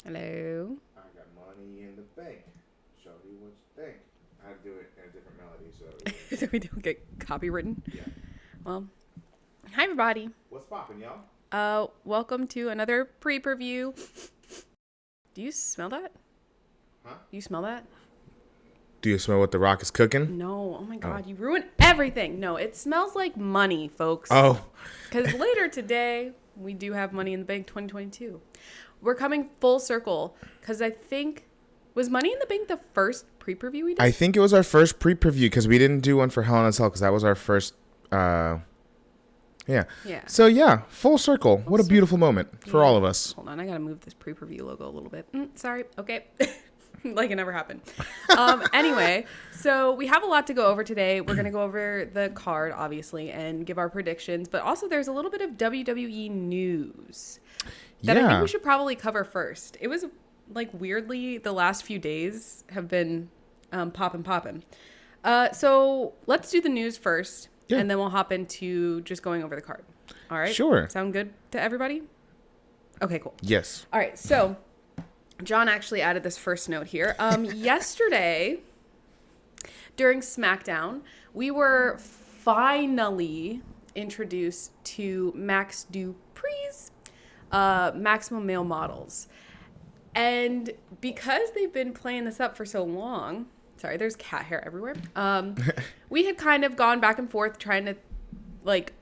Hello. I got money in the bank. Show you what you think. I do it in a different melody, so. So we don't get copywritten. Yeah. Well, hi everybody. What's poppin', y'all? Welcome to another pre-per-view. Do you smell that? Huh? Do you smell that? Do you smell what the Rock is cooking? No. Oh my God, you ruined everything. No, it smells like money, folks. Oh. Because later today, we do have Money in the Bank 2022. We're coming full circle because I think, was Money in the Bank the first pre-per-view we did? I think it was our first pre-preview because we didn't do one for Hell in a Cell because that was our first. Yeah. Yeah. So yeah, full circle. What a beautiful moment for all of us. Hold on, I gotta move this pre-per-view logo a little bit. Sorry. Okay. Like it never happened. Anyway, so we have a lot to go over today. We're going to go over the card, obviously, and give our predictions. But also there's a little bit of WWE news that I think we should probably cover first. It was, like, weirdly, the last few days have been popping. So let's do the news first, and then we'll hop into just going over the card. All right? Sure. Sound good to everybody? Okay, cool. Yes. All right, so John actually added this first note here. Yesterday, during SmackDown, we were finally introduced to Max Dupri's Maximum Male Models. And because they've been playing this up for so long, sorry, there's cat hair everywhere. We had kind of gone back and forth trying to, like,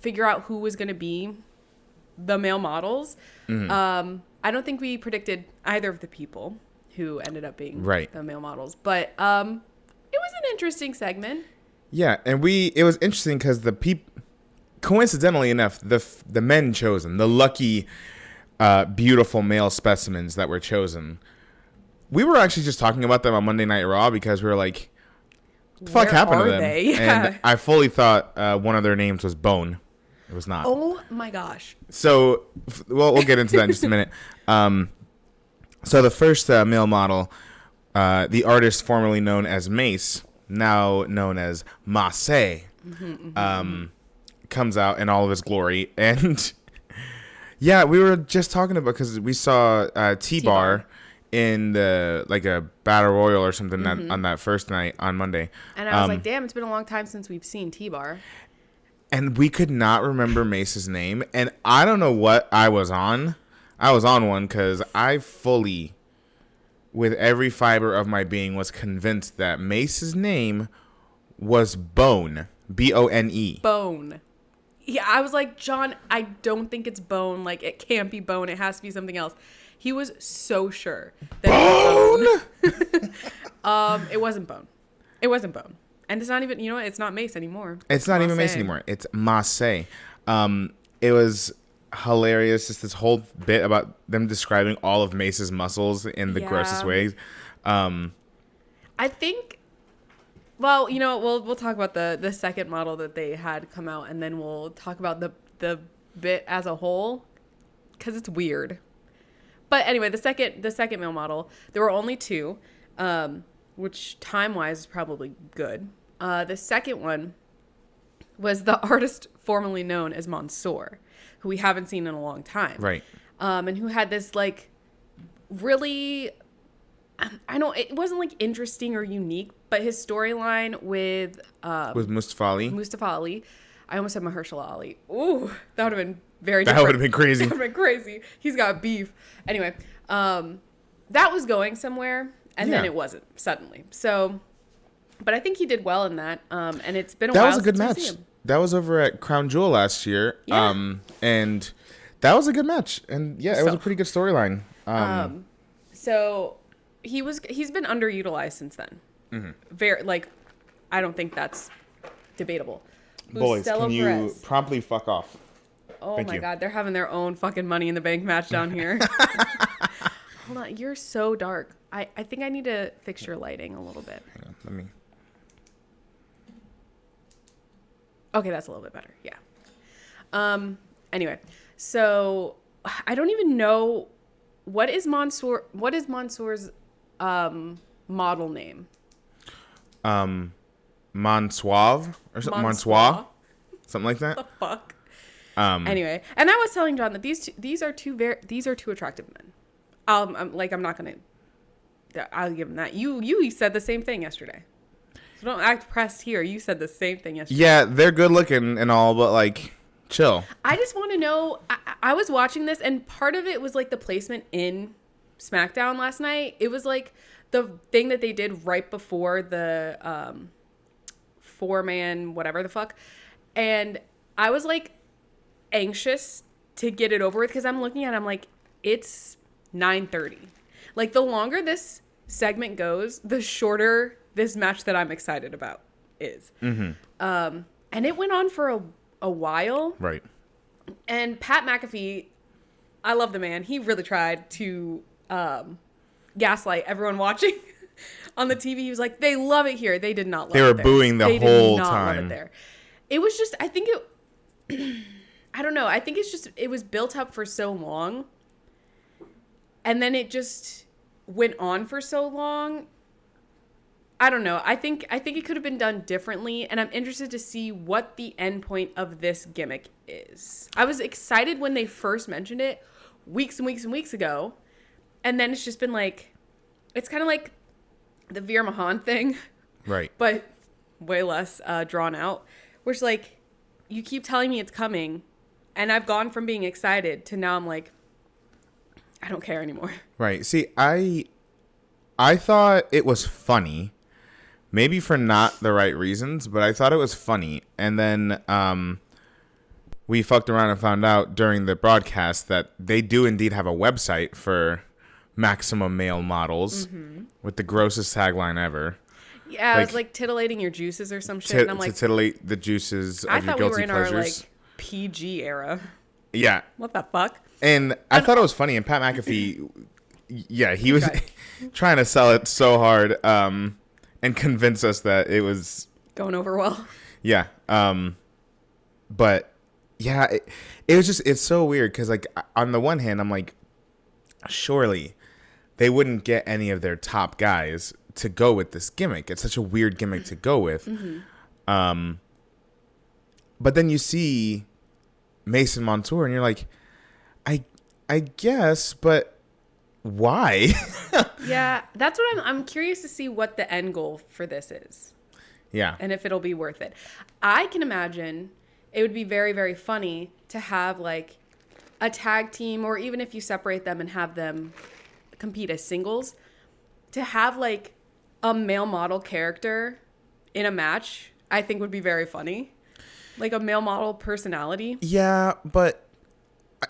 figure out who was going to be the male models. Mm-hmm. I don't think we predicted either of the people who ended up being the male models, but it was an interesting segment. Yeah, and it was interesting because coincidentally enough, the men chosen, the lucky, beautiful male specimens that were chosen, we were actually just talking about them on Monday Night Raw because we were like, what the fuck happened to them? Yeah. And I fully thought one of their names was Bone. It was not. Oh my gosh. So, well, we'll get into that in just a minute. So the first male model, the artist formerly known as Mace, now known as Mace, comes out in all of his glory. And yeah, we were just talking about, because we saw T-Bar in a battle royal or something on that first night on Monday. And I was like, damn, it's been a long time since we've seen T-Bar. And we could not remember Mace's name. And I don't know what I was on. I was on one because I fully, with every fiber of my being, was convinced that Mace's name was Bone. Bone. Bone. Yeah, I was like, John, I don't think it's Bone. Like, it can't be Bone. It has to be something else. He was so sure that it was Bone. It wasn't Bone. It wasn't Bone. And it's not even, it's not Mace anymore. It's not even Mace anymore. It's Mace. It was hilarious, just this whole bit about them describing all of Mace's muscles in the grossest ways. I think, well, we'll talk about the second model that they had come out, and then we'll talk about the bit as a whole, because it's weird. But anyway, the second male model, there were only two, which time-wise is probably good. The second one was the artist formerly known as Mansoor, who we haven't seen in a long time. Right. And who had this, like, really, it wasn't, like, interesting or unique, but his storyline with Mustafa Ali. Mustafa Ali. I almost said Mahershala Ali. Ooh, that would have been very different. That would have been crazy. That would have been crazy. He's got beef. Anyway, that was going somewhere, and then it wasn't, suddenly. So, but I think he did well in that, and it's been a while since we've seen him. That was a good match. That was over at Crown Jewel last year, and that was a good match, and it was a pretty good storyline. So he's been underutilized since then. Mm-hmm. Very, like, I don't think that's debatable. Boys, can you Perez. promptly fuck off? Oh my God, they're having their own fucking Money in the Bank match down here. Hold on, you're so dark. I think I need to fix your lighting a little bit. Hang on, let me. Okay, that's a little bit better. Yeah. Anyway, so I don't even know what is Mansoor's model name? Mansoir or something. Mansoir. Something like that. The fuck. Anyway, and I was telling John that these are two attractive men. I'm not gonna. I'll give him that. You said the same thing yesterday. So don't act pressed here. You said the same thing yesterday. Yeah, they're good looking and all, but like, chill. I just want to know. I was watching this, and part of it was like the placement in SmackDown last night. It was like the thing that they did right before the 4-man whatever the fuck, and I was like anxious to get it over with because I'm looking at it, I'm like, it's 9:30. Like, the longer this segment goes, the shorter this match that I'm excited about is. And it went on for a while. Right. And Pat McAfee, I love the man. He really tried to gaslight everyone watching on the TV. He was like, they love it here. They did not love it there. They were there. booing the they whole did not time. Love it there. It was just, I think it, I don't know. I think it's just, it was built up for so long. And then it just went on for so long. I don't know. I think it could have been done differently, and I'm interested to see what the end point of this gimmick is. I was excited when they first mentioned it weeks and weeks and weeks ago, and then it's just been like, it's kind of like the Veer Mahan thing, Right. but way less drawn out. Where it's like, you keep telling me it's coming, and I've gone from being excited to now I'm like, I don't care anymore. Right. See, I thought it was funny, maybe for not the right reasons, but I thought it was funny. And then we fucked around and found out during the broadcast that they do indeed have a website for maximum male models with the grossest tagline ever. Yeah, it was like titillating your juices or some shit. And I'm like, to titillate the juices I of your thought we were guilty in pleasures. our like PG era. Yeah. What the fuck? And I thought it was funny. And Pat McAfee, yeah, he was trying to sell it so hard and convince us that it was Going over well. Yeah. But yeah, it was just, it's so weird because like on the one hand, I'm like, surely they wouldn't get any of their top guys to go with this gimmick. It's such a weird gimmick to go with. But then you see Mason Montour and you're like, I guess, but why? Yeah, that's what I'm curious to see what the end goal for this is. Yeah. And if it'll be worth it. I can imagine it would be very, very funny to have like a tag team, or even if you separate them and have them compete as singles, to have like a male model character in a match, I think would be very funny. Like a male model personality. Yeah, but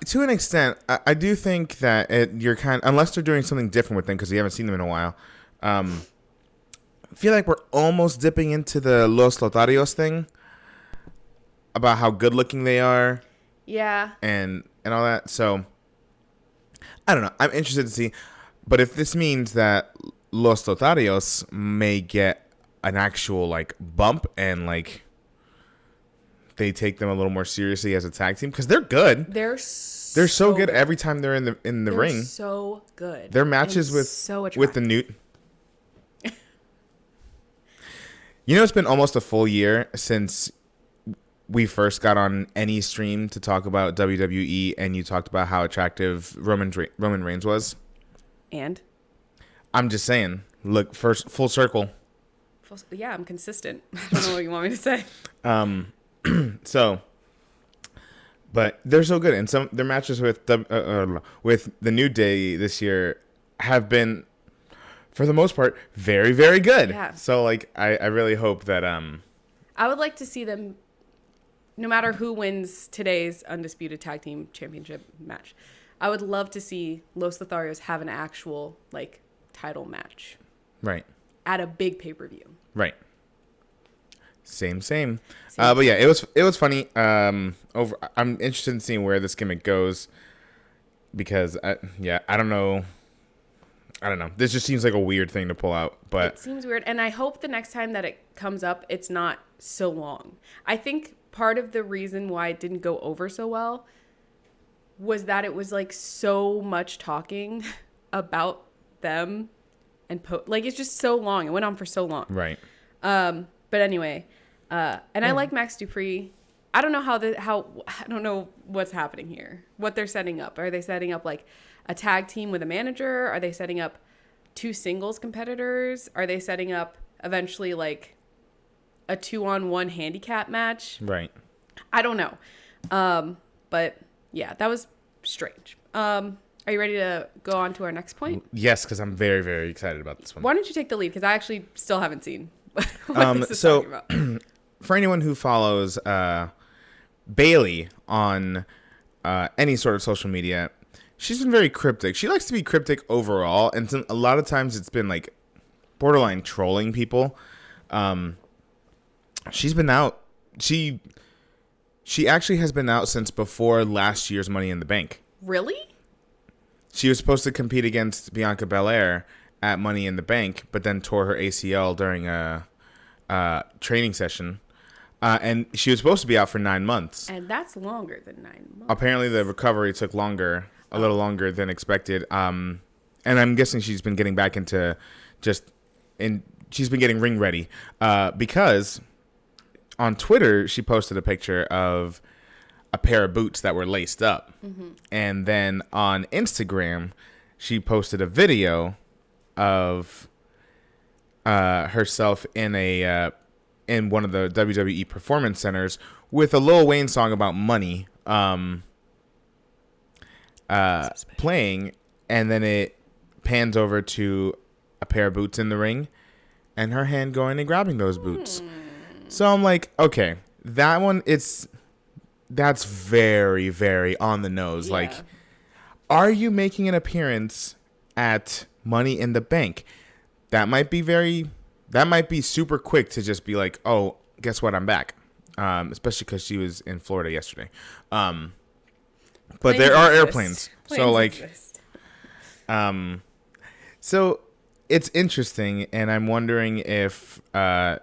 to an extent, I do think that you're unless they're doing something different with them because you haven't seen them in a while. I feel like we're almost dipping into the Los Lotarios thing about how good looking they are. Yeah. And all that. So I don't know. I'm interested to see. But if this means that Los Lotarios may get an actual like bump and like they take them a little more seriously as a tag team, because they're good. They're so good every time they're in the ring. They're so good. Their matches with the new. You know, it's been almost a full year since we first got on any stream to talk about WWE, and you talked about how attractive Roman Reigns was. And I'm just saying, look, first full circle. Yeah, I'm consistent. I don't know what you want me to say. So, but they're so good, and their matches with the New Day this year have been, for the most part, very, very good. Yeah. So, like, I really hope that I would like to see them, no matter who wins today's Undisputed Tag Team Championship match, I would love to see Los Lotharios have an actual like title match. Right. At a big pay-per-view. Right. Same. But yeah, it was funny. I'm interested in seeing where this gimmick goes because I don't know. This just seems like a weird thing to pull out, but it seems weird, and I hope the next time that it comes up, it's not so long. I think part of the reason why it didn't go over so well was that it was like so much talking about them and like it's just so long. It went on for so long. Right. But anyway, and I like Max Dupree. I don't know how I don't know what's happening here. What they're setting up. Are they setting up like a tag team with a manager? Are they setting up 2 singles competitors? Are they setting up eventually like a 2-on-1 handicap match? Right. I don't know. But yeah, that was strange. Are you ready to go on to our next point? Yes, because I'm very, very excited about this one. Why don't you take the lead? Because I actually still haven't seen what this is talking about. For anyone who follows Bailey on any sort of social media, she's been very cryptic. She likes to be cryptic overall, and a lot of times it's been like borderline trolling people. She's been out. She actually has been out since before last year's Money in the Bank. Really? She was supposed to compete against Bianca Belair at Money in the Bank, but then tore her ACL during a training session. And she was supposed to be out for 9 months. And that's longer than 9 months. Apparently the recovery took longer, a little longer than expected. And I'm guessing she's been getting back into she's been getting ring ready. Because on Twitter, she posted a picture of a pair of boots that were laced up. Mm-hmm. And then on Instagram, she posted a video of herself in one of the WWE Performance Centers with a Lil Wayne song about money playing, and then it pans over to a pair of boots in the ring and her hand going and grabbing those boots. So I'm like, okay, that's very, very on the nose. Yeah. Like, are you making an appearance at Money in the Bank? That might be super quick to just be like, oh, guess what? I'm back. Especially because she was in Florida yesterday. But there are airplanes. So like, so it's interesting. And I'm wondering if, I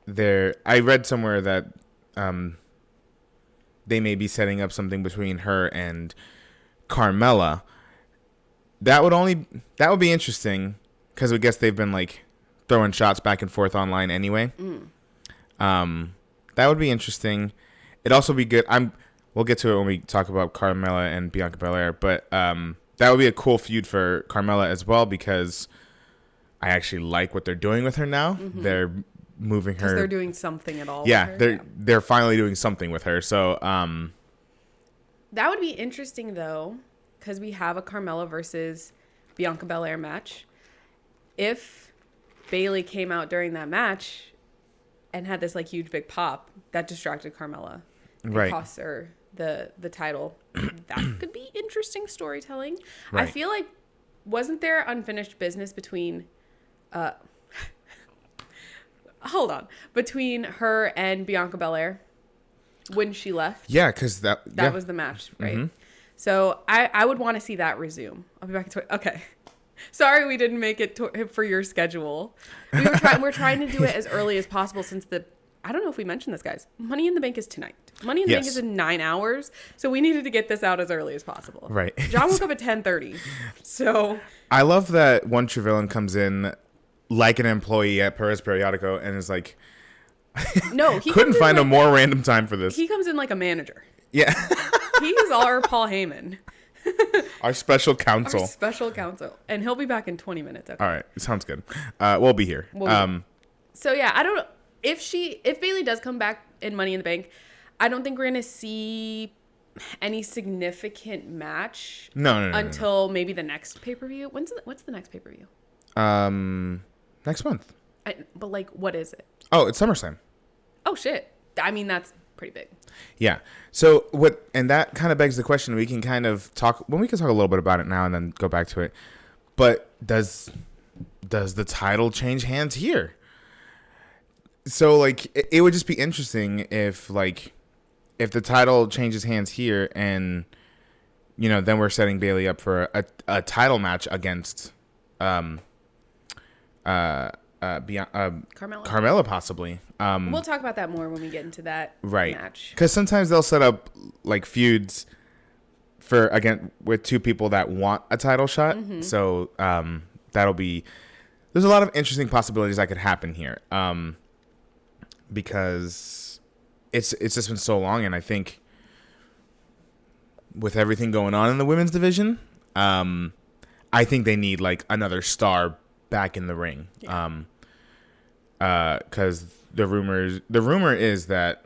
read somewhere that, they may be setting up something between her and Carmella. That would be interesting, because I guess they've been like throwing shots back and forth online anyway. That would be interesting. It'd also be good. We'll get to it when we talk about Carmella and Bianca Belair, but that would be a cool feud for Carmella as well, because I actually like what they're doing with her now. Mm-hmm. They're moving her. Because they're doing something at all. Yeah, they're finally doing something with her. So that would be interesting though, because we have a Carmella versus Bianca Belair match. If Bailey came out during that match and had this like huge big pop, that distracted Carmella and cost her the title. That could be interesting storytelling. Right. I feel like, wasn't there unfinished business between between her and Bianca Belair when she left? Yeah, because that was the match, right? Mm-hmm. So I would want to see that resume. I'll be back at okay. Sorry we didn't make it for your schedule. We're trying to do it as early as possible, since I don't know if we mentioned this, guys. Money in the Bank is tonight. Money in the Bank is in 9 hours. So we needed to get this out as early as possible. Right. John woke up at 10:30. So I love that one Trevelyan comes in like an employee at Perez Periodico and is like, no, he couldn't find a more random time for this. He comes in like a manager. Yeah. He's our Paul Heyman. Our special counsel. Our special counsel. And he'll be back in 20 minutes. Okay. All right. Sounds good. We'll be here. So yeah, I don't know. If Bailey does come back in Money in the Bank, I don't think we're going to see any significant match. No. Until maybe the next pay-per-view. What's the next pay-per-view? Next month. But like, what is it? Oh, it's SummerSlam. Oh shit. I mean, that's pretty big. Yeah. So and that kind of begs the question. We can kind of talk a little bit about it now and then go back to it. But does the title change hands here? So like, it would just be interesting if the title changes hands here, and then we're setting Bailey up for a title match against Carmella possibly. We'll talk about that more when we get into that match. Because sometimes they'll set up like feuds with two people that want a title shot. Mm-hmm. So there's a lot of interesting possibilities that could happen here. Because it's just been so long, and I think with everything going on in the women's division, I think they need like another star back in the ring. Yeah. Because the rumor is that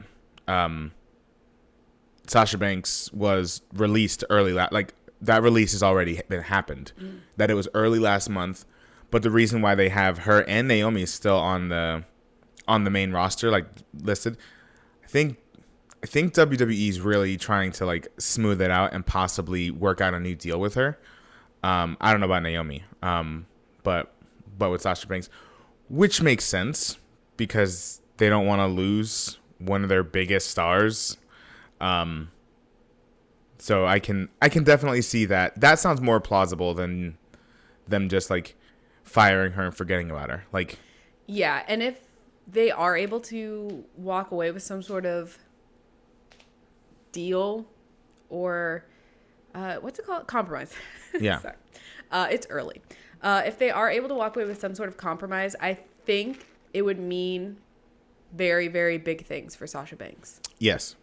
Sasha Banks was released early. Like that release has already been happened. That it was early last month, but the reason why they have her and Naomi still on the main roster, like listed, I think WWE is really trying to like smooth it out and possibly work out a new deal with her. I don't know about Naomi, but with Sasha Banks, which makes sense because they don't want to lose one of their biggest stars. So I can definitely see that. That sounds more plausible than them just like firing her and forgetting about her. Like, yeah, and if they are able to walk away with some sort of deal or what's it called? Compromise. Yeah. Sorry. It's early. If they are able to walk away with some sort of compromise, I think it would mean very, very big things for Sasha Banks. Yes.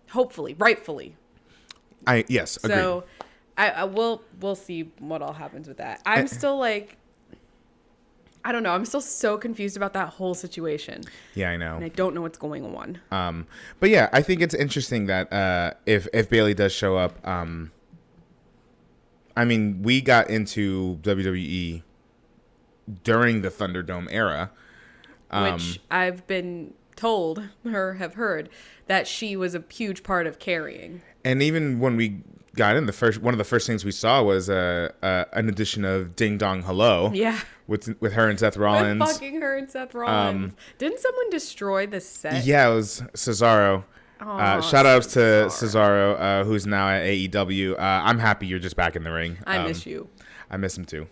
Hopefully, rightfully. Yes, agreed. So we'll see what all happens with that. I'm still like, I don't know. I'm still so confused about that whole situation. Yeah, I know. And I don't know what's going on. But yeah, I think it's interesting that if Bayley does show up, I mean, we got into WWE during the Thunderdome era, which I've been told or have heard that she was a huge part of carrying. And even when we got in, one of the first things we saw was an edition of Ding Dong Hello. Yeah. With her and Seth Rollins. With fucking her and Seth Rollins. Didn't someone destroy the set? Yeah, it was Cesaro. Shout outs to Cesaro, who's now at AEW. I'm happy you're just back in the ring. I miss you. I miss him too.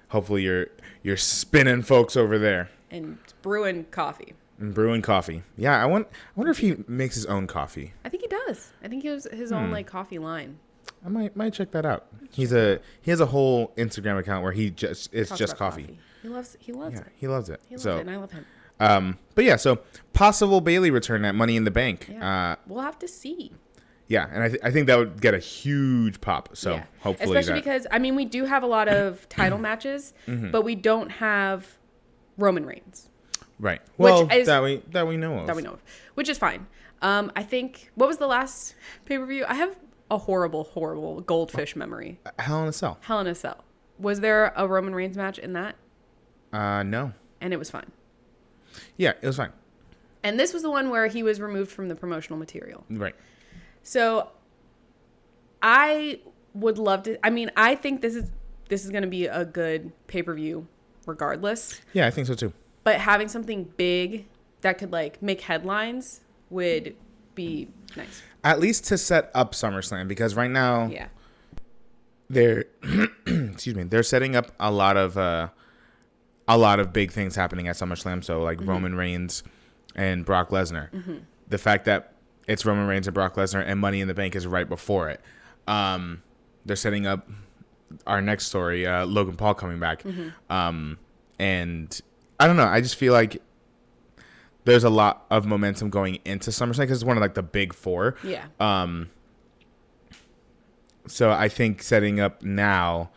Hopefully you're spinning folks over there. And brewing coffee. Yeah, I wonder if he makes his own coffee. I think he does. I think he has his own like coffee line. I might check that out. He has a whole Instagram account where it's just coffee. He loves it. He loves it. He loves it, and I love him. But yeah, so possible Bayley return at Money in the Bank. Yeah. We'll have to see. Yeah, and I think that would get a huge pop. So hopefully, especially because I mean we do have a lot of title matches, but we don't have Roman Reigns. Right. Well, which is, that we know of. That we know of, which is fine. I think what was the last pay-per-view? I have a horrible goldfish memory. Hell in a Cell. Hell in a Cell. Was there a Roman Reigns match in that? No. And it was fine. Yeah, it was fine. And this was the one where he was removed from the promotional material. Right. So I would love to. I mean, I think this is going to be a good pay-per-view regardless. Yeah, I think so too. But having something big that could like make headlines would be nice. At least to set up SummerSlam, because right now, they're they're setting up a lot of big things happening at SummerSlam. So like Roman Reigns and Brock Lesnar. The fact that it's Roman Reigns and Brock Lesnar and Money in the Bank is right before it. They're setting up our next story, Logan Paul coming back, and I don't know. I just feel like there's a lot of momentum going into SummerSlam because it's one of like the big four. Yeah. So I think setting up now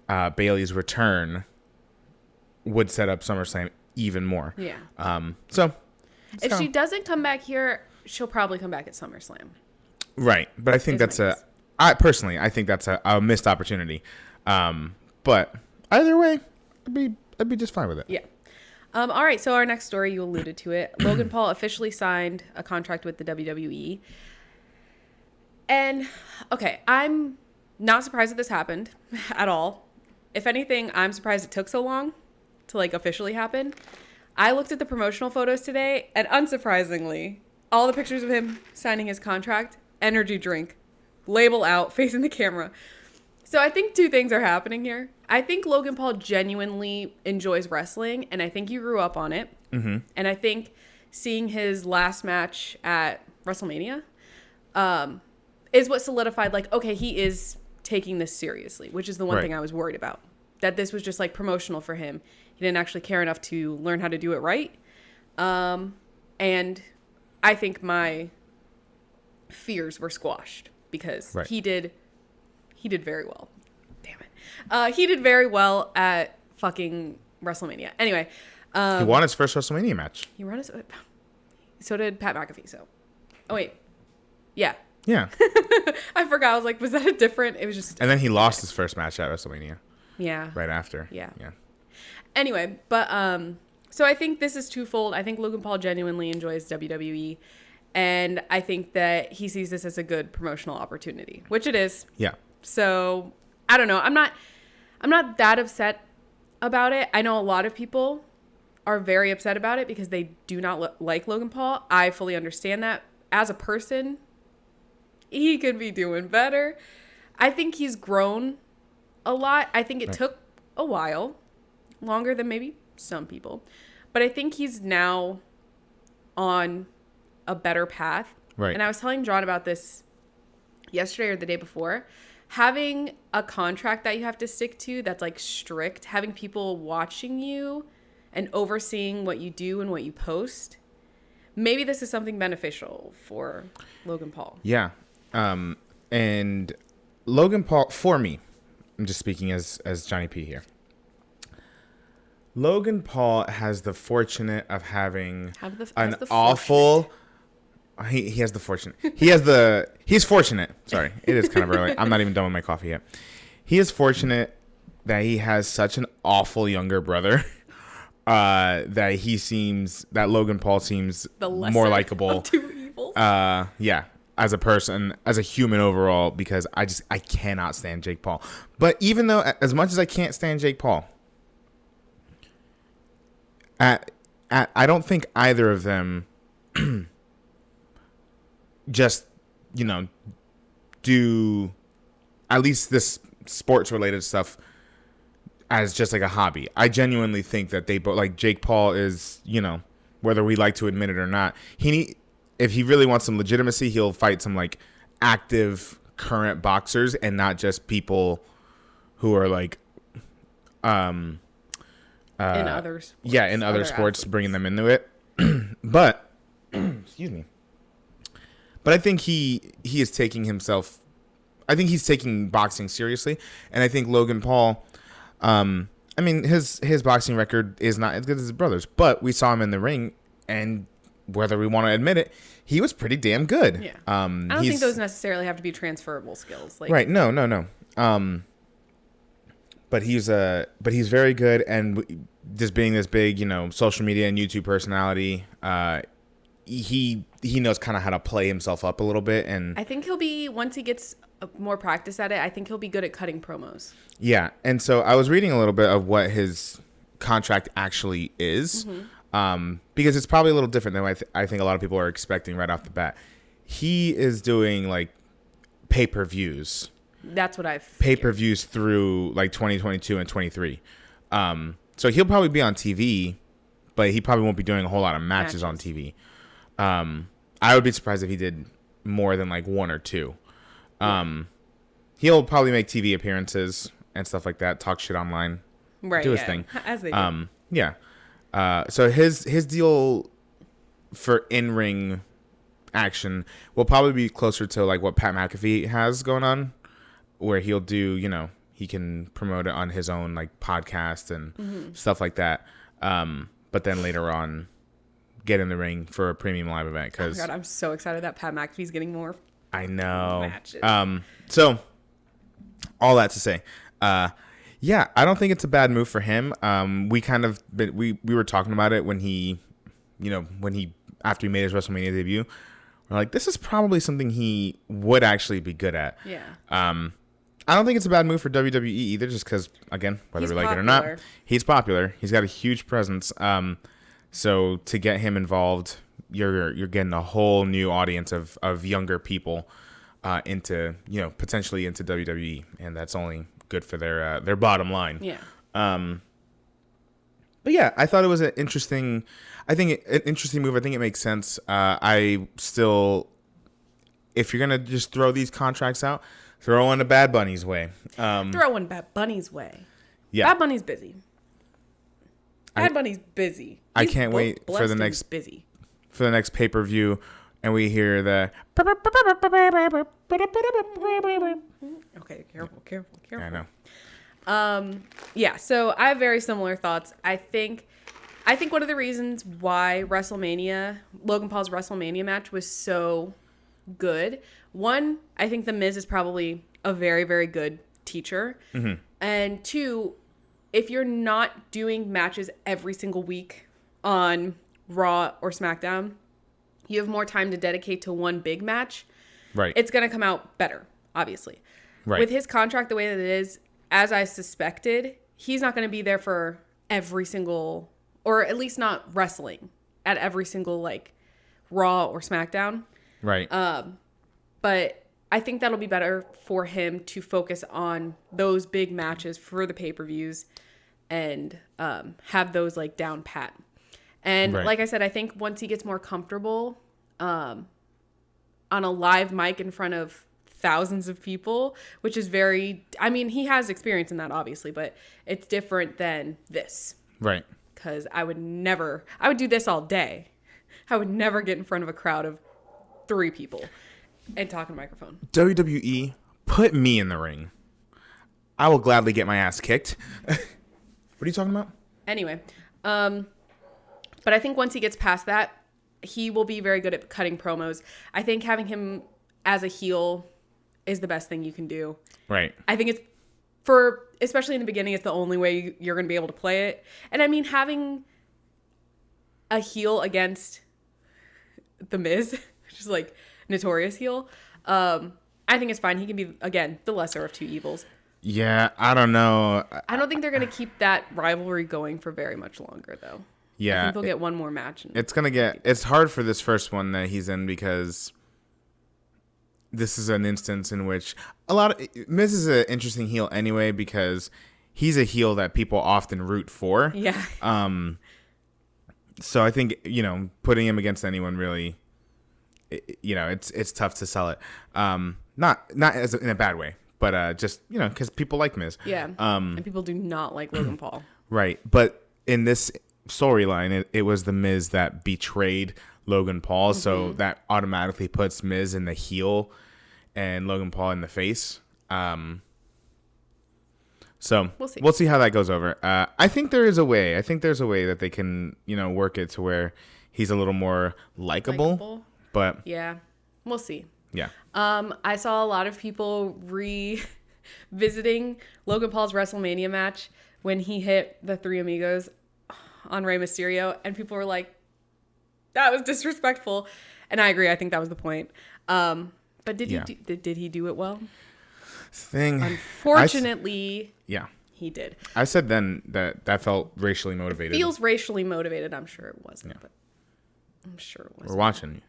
Bayley's return would set up SummerSlam even more. Yeah. So if she doesn't come back here, she'll probably come back at SummerSlam. Right. But I think I think that's a missed opportunity. But either way, I'd be just fine with it. Yeah. All right. So our next story, you alluded to it. Logan Paul officially signed a contract with the WWE. And okay, I'm not surprised that this happened at all. If anything, I'm surprised it took so long to like officially happen. I looked at the promotional photos today, and unsurprisingly, all the pictures of him signing his contract, energy drink, label out, facing the camera. So I think two things are happening here. I think Logan Paul genuinely enjoys wrestling, and I think you grew up on it. And I think seeing his last match at WrestleMania is what solidified, like, okay, he is taking this seriously, which is the one thing I was worried about. That this was just, like, promotional for him. He didn't actually care enough to learn how to do it right. And I think my fears were squashed because he did He did very well. Damn it. He did very well at fucking WrestleMania. Anyway. He won his first WrestleMania match. He won his... So did Pat McAfee, so... Oh, wait. Yeah. Yeah. I forgot. I was like, was that a different... It was just... And then he lost his first match at WrestleMania. Yeah. Right after. Yeah. Yeah. Anyway, but... So I think this is twofold. I think Logan Paul genuinely enjoys WWE. And I think that he sees this as a good promotional opportunity, which it is. Yeah. So, I don't know. I'm not that upset about it. I know a lot of people are very upset about it because they do not like Logan Paul. I fully understand that. As a person, he could be doing better. I think he's grown a lot. I think it took a while, longer than maybe some people. But I think he's now on a better path. Right. And I was telling John about this yesterday or the day before. Having a contract that you have to stick to that's like strict, having people watching you and overseeing what you do and what you post, maybe this is something beneficial for Logan Paul. Yeah. And Logan Paul, for me, I'm just speaking as Johnny P here. Logan Paul has the fortunate of having an awful... He has the fortunate. He's fortunate. Sorry, it is kind of early. I'm not even done with my coffee yet. He is fortunate that he has such an awful younger brother that Logan Paul seems the lesser more likable. Of two evils. Yeah, as a person, as a human overall, because I cannot stand Jake Paul. But even though, as much as I can't stand Jake Paul, I don't think either of them just, do at least this sports related stuff as just like a hobby. I genuinely think that they both, like Jake Paul is, whether we like to admit it or not, if he really wants some legitimacy, he'll fight some like active current boxers and not just people who are like, in other sports. Yeah, in other sports, athletes. Bringing them into it. But, excuse me. But I think he is taking himself. I think he's taking boxing seriously, and I think Logan Paul. His boxing record is not as good as his brother's, but we saw him in the ring, and whether we want to admit it, he was pretty damn good. Yeah. I don't think those necessarily have to be transferable skills. Right. No. But he's very good, and just being this big, social media and YouTube personality, he knows kind of how to play himself up a little bit, and I think he'll be, once he gets more practice at it, I think he'll be good at cutting promos. Yeah, and so I was reading a little bit of what his contract actually is, because it's probably a little different than I think a lot of people are expecting right off the bat. He is doing like pay-per-views. That's what I've figured. Pay-per-views through like 2022 and 23. So he'll probably be on TV, but he probably won't be doing a whole lot of matches on TV. I would be surprised if he did more than like one or two. He'll probably make TV appearances and stuff like that, talk shit online, right? Do his thing, as they do. Yeah. So his deal for in-ring action will probably be closer to like what Pat McAfee has going on, where he'll do, he can promote it on his own like podcast and stuff like that. But then later on, get in the ring for a premium live event. Cause, oh my God, I'm so excited that Pat McAfee's getting more. I know. Matches. So all that to say, yeah, I don't think it's a bad move for him. We were talking about it when he after he made his WrestleMania debut, we're like, this is probably something he would actually be good at. Yeah. I don't think it's a bad move for WWE either, just because, again, whether we like it or not, he's popular. He's got a huge presence. So to get him involved, you're getting a whole new audience of younger people potentially into WWE, and that's only good for their bottom line. Yeah. But yeah, I thought it was an interesting move. I think it makes sense. If you're gonna just throw these contracts out, throw in a Bad Bunny's way. Throw in Bad Bunny's way. Yeah. Bad Bunny's busy. Bad Bunny's busy. I can't wait for the next busy. For the next pay-per-view and we hear the. Okay, careful. I know. Yeah, so I have very similar thoughts. I think one of the reasons why Logan Paul's WrestleMania match was so good. One, I think The Miz is probably a very, very good teacher. Mm-hmm. And two, if you're not doing matches every single week on Raw or SmackDown, you have more time to dedicate to one big match. Right. It's going to come out better, obviously. Right. With his contract the way that it is, as I suspected, he's not going to be there for every single, or at least not wrestling at every single like Raw or SmackDown. Right. But I think that'll be better for him to focus on those big matches for the pay-per-views and have those like down pat. And like I said, I think once he gets more comfortable on a live mic in front of thousands of people, which is he has experience in that obviously, but it's different than this. Right. Because I would do this all day. I would never get in front of a crowd of 3 people and talk in a microphone. WWE, put me in the ring. I will gladly get my ass kicked. What are you talking about? Anyway, but I think once he gets past that, he will be very good at cutting promos. I think having him as a heel is the best thing you can do. Right. I think it's especially in the beginning, it's the only way you're going to be able to play it. And I mean, having a heel against The Miz, which is like notorious heel, I think it's fine. He can be, again, the lesser of 2 evils. Yeah, I don't know. I don't think they're going to keep that rivalry going for very much longer, though. Yeah. I think they'll get one more match. It's hard for this first one that he's in because this is an instance in which Miz is an interesting heel anyway because he's a heel that people often root for. Yeah. So I think, putting him against anyone really, it's tough to sell it. Not as in a bad way, but just, because people like Miz. Yeah. And people do not like Logan Paul. Right. But in this storyline, it was the Miz that betrayed Logan Paul. Mm-hmm. So that automatically puts Miz in the heel and Logan Paul in the face. So we'll see how that goes over. I think there is a way. I think there's a way that they can, work it to where he's a little more likable. But yeah, we'll see. Yeah. I saw a lot of people revisiting Logan Paul's WrestleMania match when he hit the Three Amigos on Rey Mysterio, and people were like, "That was disrespectful," and I agree. I think that was the point. But did he do it well? Unfortunately, he did. I said then that felt racially motivated. It feels racially motivated. I'm sure it wasn't, but I'm sure it wasn't. We're watching you.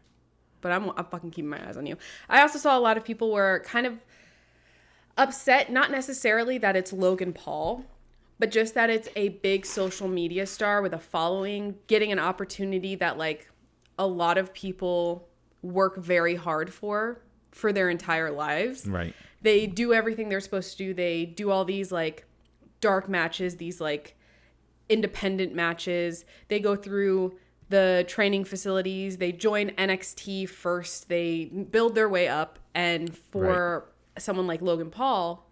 But I'm fucking keeping my eyes on you. I also saw a lot of people were kind of upset, not necessarily that it's Logan Paul, but just that it's a big social media star with a following, getting an opportunity that like a lot of people work very hard for their entire lives. Right. They do everything they're supposed to do. They do all these like dark matches, these like independent matches. They go through the training facilities. They join NXT first. They build their way up. And for someone like Logan Paul,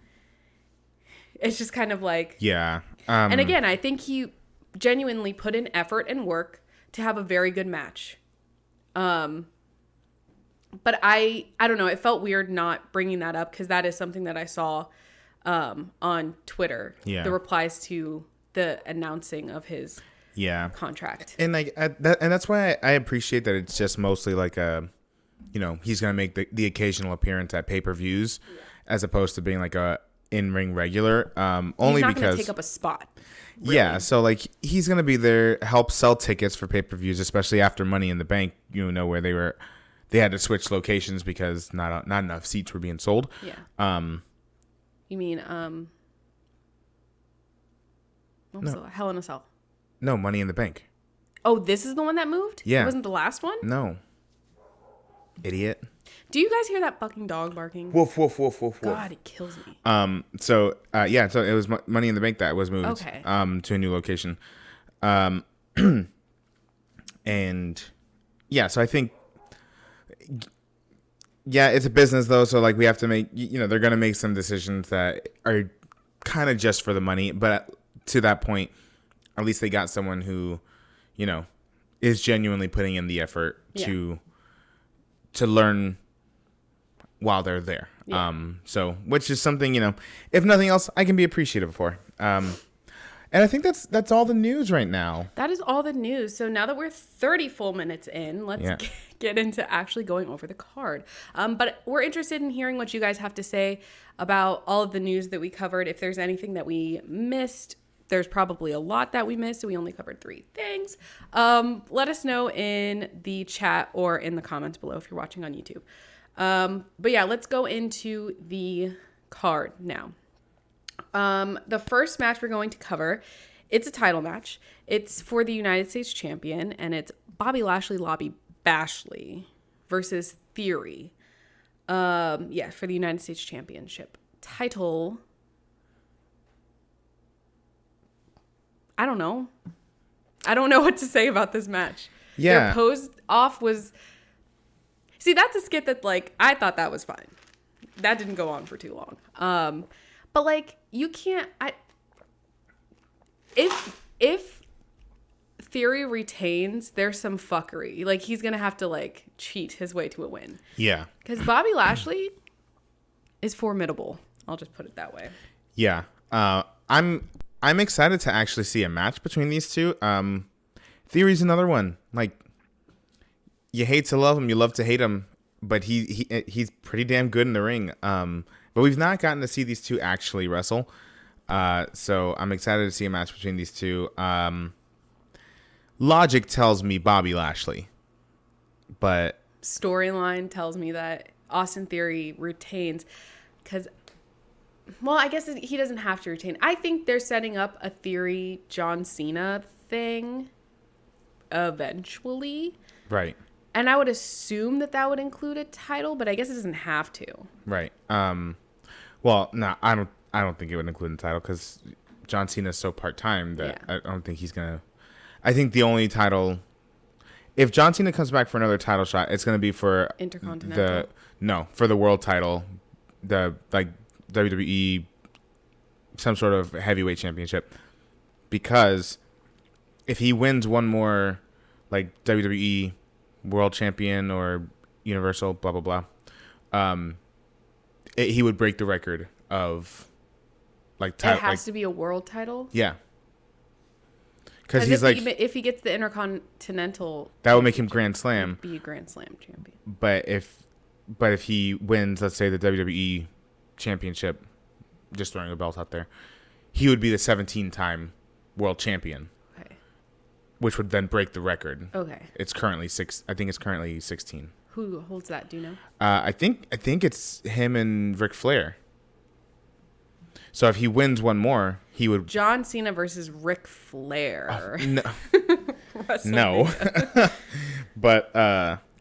it's just kind of like... Yeah. And again, I think he genuinely put in effort and work to have a very good match. But I don't know. It felt weird not bringing that up because that is something that I saw on Twitter. Yeah. The replies to the announcing of his contract. And like and that's why I appreciate that it's just mostly like he's gonna make the occasional appearance at pay-per-views as opposed to being like a in-ring regular. Only he's not because gonna take up a spot. Really. Yeah, so like he's gonna be there, help sell tickets for pay-per-views, especially after Money in the Bank. Where they had to switch locations because not enough seats were being sold. Yeah. You mean Hell in a Cell? No, Money in the Bank. Oh, this is the one that moved? Yeah. It wasn't the last one? No. Idiot. Do you guys hear that fucking dog barking? Woof, woof, woof, woof, woof. God, it kills me. So it was Money in the Bank that was moved. Okay. To a new location. And yeah, so I think Yeah, it's a business though, so like we have to make, they're gonna make some decisions that are kind of just for the money, but to that point, at least they got someone who, is genuinely putting in the effort to learn while they're there. Yeah. So which is something, if nothing else, I can be appreciative for. And I think that's all the news right now. That is all the news. So now that we're 30 full minutes in, let's get into actually going over the card. But we're interested in hearing what you guys have to say about all of the news that we covered. If there's anything that we missed, there's probably a lot that we missed. So we only covered 3 things. Let us know in the chat or in the comments below if you're watching on YouTube. But yeah, let's go into the card now. The first match we're going to cover, it's a title match. It's for the United States champion, and it's Bobby Lashley versus Theory. For the United States championship title. I don't know what to say about this match. Yeah. Their pose off was... See, that's a skit that, like, I thought that was fine. That didn't go on for too long. But, like, you can't... If Theory retains, there's some fuckery. Like, he's going to have to, like, cheat his way to a win. Yeah. Because Bobby Lashley is formidable. I'll just put it that way. Yeah. I'm excited to actually see a match between these two. Theory's another one. Like, you hate to love him, you love to hate him, but he's pretty damn good in the ring. But we've not gotten to see these two actually wrestle. So I'm excited to see a match between these two. Logic tells me Bobby Lashley, but storyline tells me that Austin Theory retains because, well, I guess he doesn't have to retain. I think they're setting up a Theory John Cena thing eventually. Right. And I would assume that would include a title, but I guess it doesn't have to. Right. Well, no, I don't think it would include a title because John Cena is so part-time that I don't think he's going to... I think the only title... If John Cena comes back for another title shot, it's going to be for... Intercontinental? For the world title, the, like, WWE, some sort of heavyweight championship. Because if he wins one more, like, WWE world champion or universal, blah, blah, blah, he would break the record of, like... It has to be a world title? Yeah. Because he's if he gets the Intercontinental, that would make him Grand Slam. Be a Grand Slam champion. But if he wins, let's say the WWE Championship, just throwing a belt out there, he would be the 17-time world champion. Okay. Which would then break the record. Okay. It's currently I think it's currently 16. Who holds that? Do you know? I think it's him and Ric Flair. So if he wins one more, he would... John Cena versus Ric Flair. No. No. But...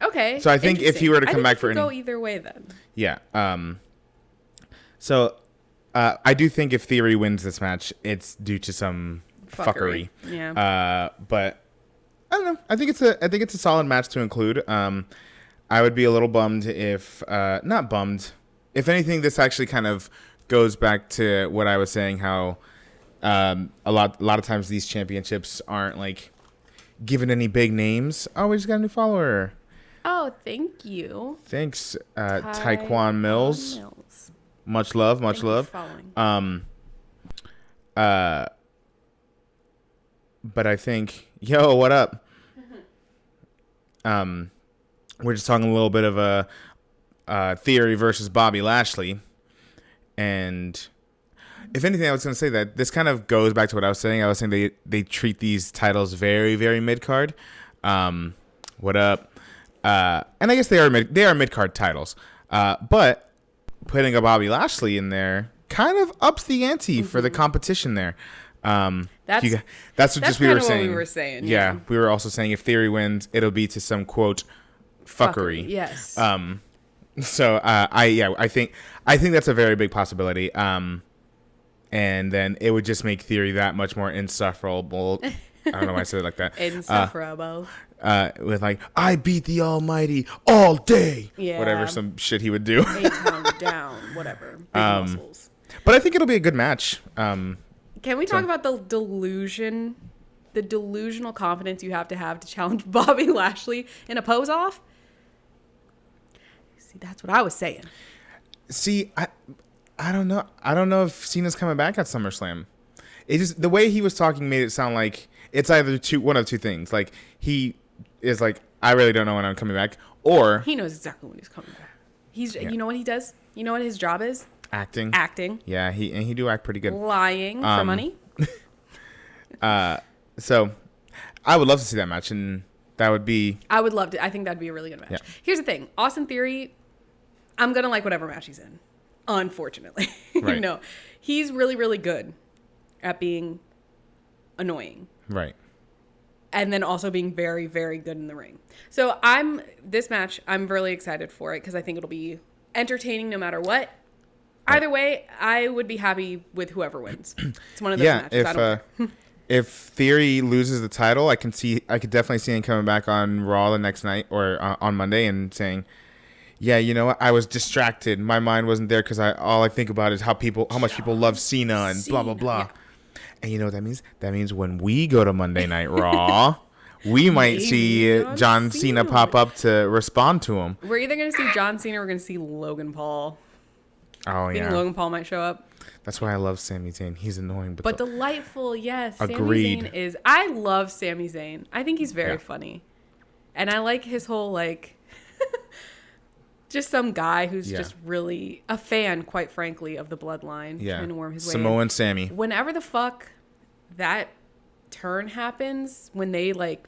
okay. So I think if he were to come back for... go either way then. Yeah. So I do think if Theory wins this match, it's due to some fuckery. Yeah. But I don't know. I think it's a solid match to include. I would be a little bummed if... not bummed. If anything, this actually kind of... goes back to what I was saying, how a lot of times these championships aren't like given any big names. Oh, we just got a new follower. Oh, thank you. Thanks, Taekwon Mills. Much love, much love. But I think, yo, what up? We're just talking a little bit of a Theory versus Bobby Lashley. And if anything, I was going to say that this kind of goes back to what I was saying. I was saying they treat these titles very, very mid-card. What up? And I guess they are mid-card titles. But putting a Bobby Lashley in there kind of ups the ante for the competition there. That's what we were saying. Yeah, we were also saying if Theory wins, it'll be to some, quote, fuckery. Yes. So I think that's a very big possibility. And then it would just make Theory that much more insufferable. I don't know why I said it like that. Insufferable. With like, I beat the Almighty all day. Yeah. Whatever some shit he would do. A-town down, whatever. Big muscles. But I think it'll be a good match. Can we talk about the delusional confidence you have to challenge Bobby Lashley in a pose-off? See, that's what I was saying. See, I don't know. I don't know if Cena's coming back at SummerSlam. It just, the way he was talking made it sound like it's either one of two things. Like, he is like, I really don't know when I'm coming back. Or he knows exactly when he's coming back. You know what he does? You know what his job is? Acting. Yeah, he do act pretty good. Lying for money. So I would love to see that match, and that would be... I would love to. I think that'd be a really good match. Yeah. Here's the thing. Austin Theory, I'm going to like whatever match he's in. Unfortunately. Right. No. He's really, really good at being annoying. Right. And then also being very, very good in the ring. So this match, I'm really excited for it because I think it'll be entertaining no matter what. Right. Either way, I would be happy with whoever wins. It's one of those matches. If Theory loses the title, I could definitely see him coming back on Raw the next night or on Monday and saying, yeah, you know what? I was distracted. My mind wasn't there because all I think about is how much people love Cena and blah, blah, blah. Yeah. And you know what that means? That means when we go to Monday Night Raw, we might see John Cena pop up to respond to him. We're either going to see John Cena or we're going to see Logan Paul. Oh, yeah. Logan Paul might show up. That's why I love Sami Zayn. He's annoying. But delightful, yes. Agreed. Sami Zayn is... I love Sami Zayn. I think he's very funny. And I like his whole, like... just some guy who's just really a fan, quite frankly, of the bloodline. Yeah. Trying to worm his way Samoan Sammy. Whenever the fuck that turn happens, when they, like...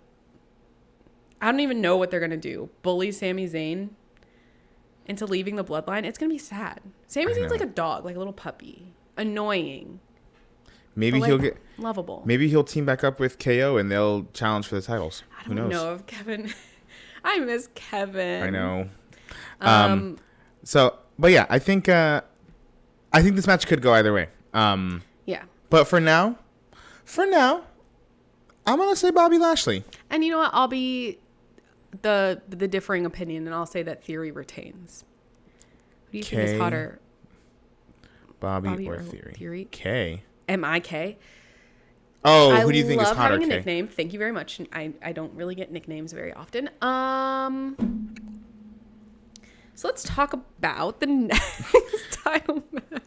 I don't even know what they're going to do. Bully Sami Zayn into leaving the bloodline. It's going to be sad. Sami Zayn's like a dog, like a little puppy. Annoying. Maybe he'll get... Lovable. Maybe he'll team back up with KO and they'll challenge for the titles. I don't know if Kevin... I miss Kevin. I know. But yeah, I think this match could go either way. Yeah. But for now, I'm gonna say Bobby Lashley. And you know what? I'll be the differing opinion, and I'll say that Theory retains. Who do you think is hotter? Bobby or Theory? Theory. K. M-I-K. Oh, who do you think is hotter? I love having a nickname. Thank you very much. I don't really get nicknames very often. So let's talk about the next title match.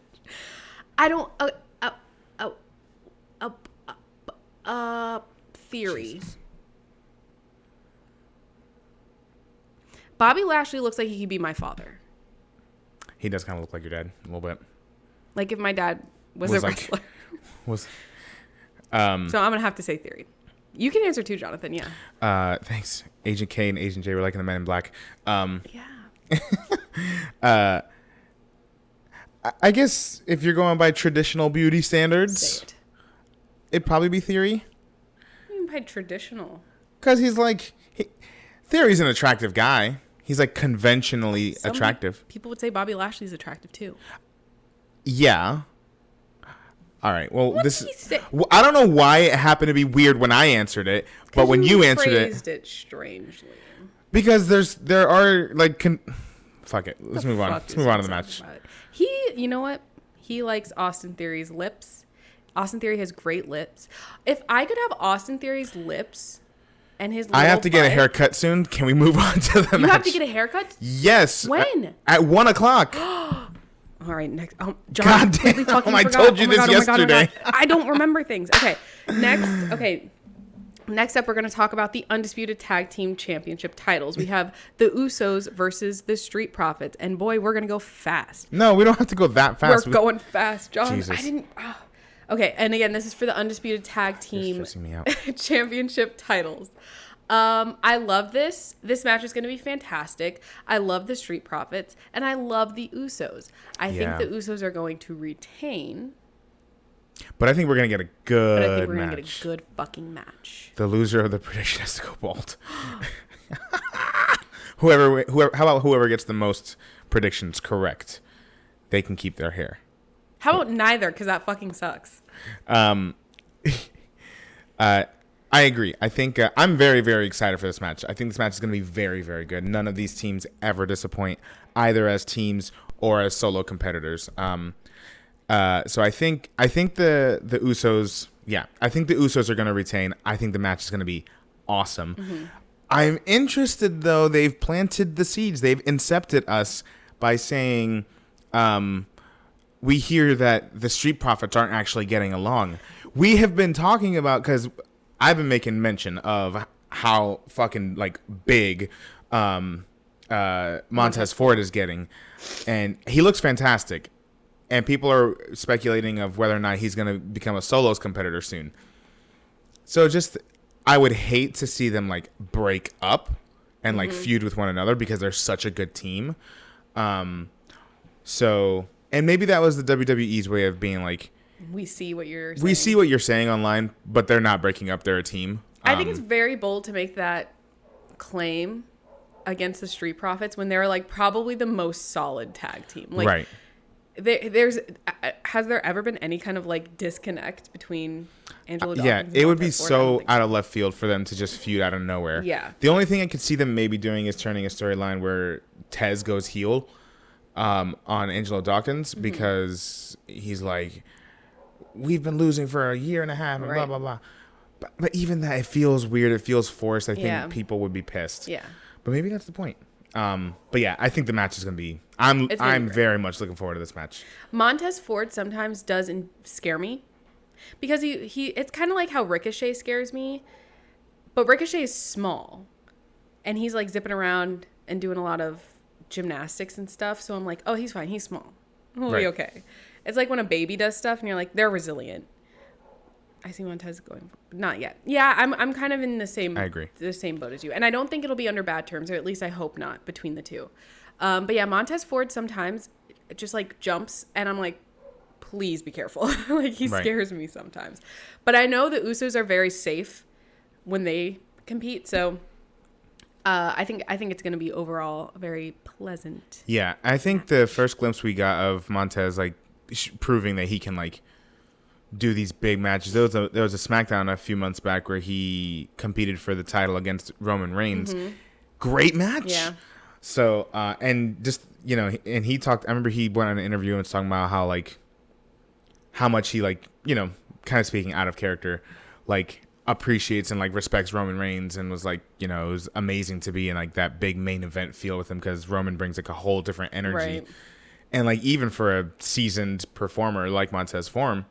I don't... Theory. Jesus. Bobby Lashley looks like he could be my father. He does kind of look like your dad a little bit. Like if my dad was a wrestler. So I'm going to have to say Theory. You can answer too, Jonathan. Yeah. Thanks. Agent K and Agent J were liking the Men in Black. Yeah. I guess if you're going by traditional beauty standards, it'd probably be Theory. What do you mean by traditional? Because he's like... Theory's an attractive guy. He's like conventionally attractive. People would say Bobby Lashley's attractive too. Yeah. All right. Well, Well, I don't know why it happened to be weird when I answered it, but when you answered it... phrased it strangely. Because there are like... Fuck it. Let's move on. Let's move on to the match. You know what? He likes Austin Theory's lips. Austin Theory has great lips. If I could have Austin Theory's lips and his I have to get a haircut soon. Can we move on to the match? You have to get a haircut? Yes. When? At 1 o'clock. All right, next. John, God damn. I told you this yesterday. I don't remember things. Okay. Next up, we're going to talk about the Undisputed Tag Team Championship titles. We have the Usos versus the Street Profits. And boy, we're going to go fast. No, we don't have to go that fast. We're going fast, John. Jesus. I didn't... Okay, and again, this is for the Undisputed Tag Team Championship titles. I love this. This match is going to be fantastic. I love the Street Profits, and I love the Usos. I think the Usos are going to retain. But I think we're going to get a good match. But I think we're going to get a good fucking match. The loser of the prediction has to go bald. Whoever gets the most predictions correct, they can keep their hair. How about neither? Because that fucking sucks. I agree. I think I'm very, very excited for this match. I think this match is going to be very, very good. None of these teams ever disappoint, either as teams or as solo competitors. So I think the Usos, I think the Usos are going to retain. I think the match is going to be awesome. Mm-hmm. I'm interested, though. They've planted the seeds. They've incepted us by saying, we hear that the Street Profits aren't actually getting along. We have been talking about, because I've been making mention of how fucking like big Montez Ford is getting, and he looks fantastic. And people are speculating of whether or not he's going to become a solos competitor soon. So I would hate to see them like break up and like feud with one another because they're such a good team. So, and maybe that was the WWE's way of being like, we see what you're saying. We see what you're saying online, but they're not breaking up. They're a team. I think it's very bold to make that claim against the Street Profits when they're like probably the most solid tag team. Like, right. Has there ever been any kind of like disconnect between Angelo Dawkins? Yeah, it would be so out of left field for them to just feud out of nowhere. Yeah. The only thing I could see them maybe doing is turning a storyline where Tez goes heel on Angelo Dawkins because he's like, we've been losing for a year and a half and blah, blah, blah. But even that, it feels weird. It feels forced. I think people would be pissed. Yeah. But maybe that's the point. But yeah, I think the match is going to be... I'm very much looking forward to this match. Montez Ford sometimes doesn't scare me because he it's kind of like how Ricochet scares me, but Ricochet is small and he's like zipping around and doing a lot of gymnastics and stuff. So I'm like, oh, he's fine. He's small. He'll be okay. It's like when a baby does stuff and you're like, they're resilient. I see Montez going, not yet. Yeah, I'm kind of in the same. I agree. The same boat as you, and I don't think it'll be under bad terms, or at least I hope not between the two. But yeah, Montez Ford sometimes just like jumps, and I'm like, please be careful. Like he scares me sometimes. But I know the Usos are very safe when they compete, so I think it's going to be overall very pleasant. Yeah, I think the first glimpse we got of Montez like proving that he can like do these big matches. There was a SmackDown a few months back where he competed for the title against Roman Reigns. Mm-hmm. Great match. Yeah. So, and just, and he talked, I remember he went on an interview and was talking about how much he like, kind of speaking out of character, like appreciates and like respects Roman Reigns and was like, it was amazing to be in like that big main event feel with him because Roman brings like a whole different energy. Right. And like, even for a seasoned performer like Montez Ford,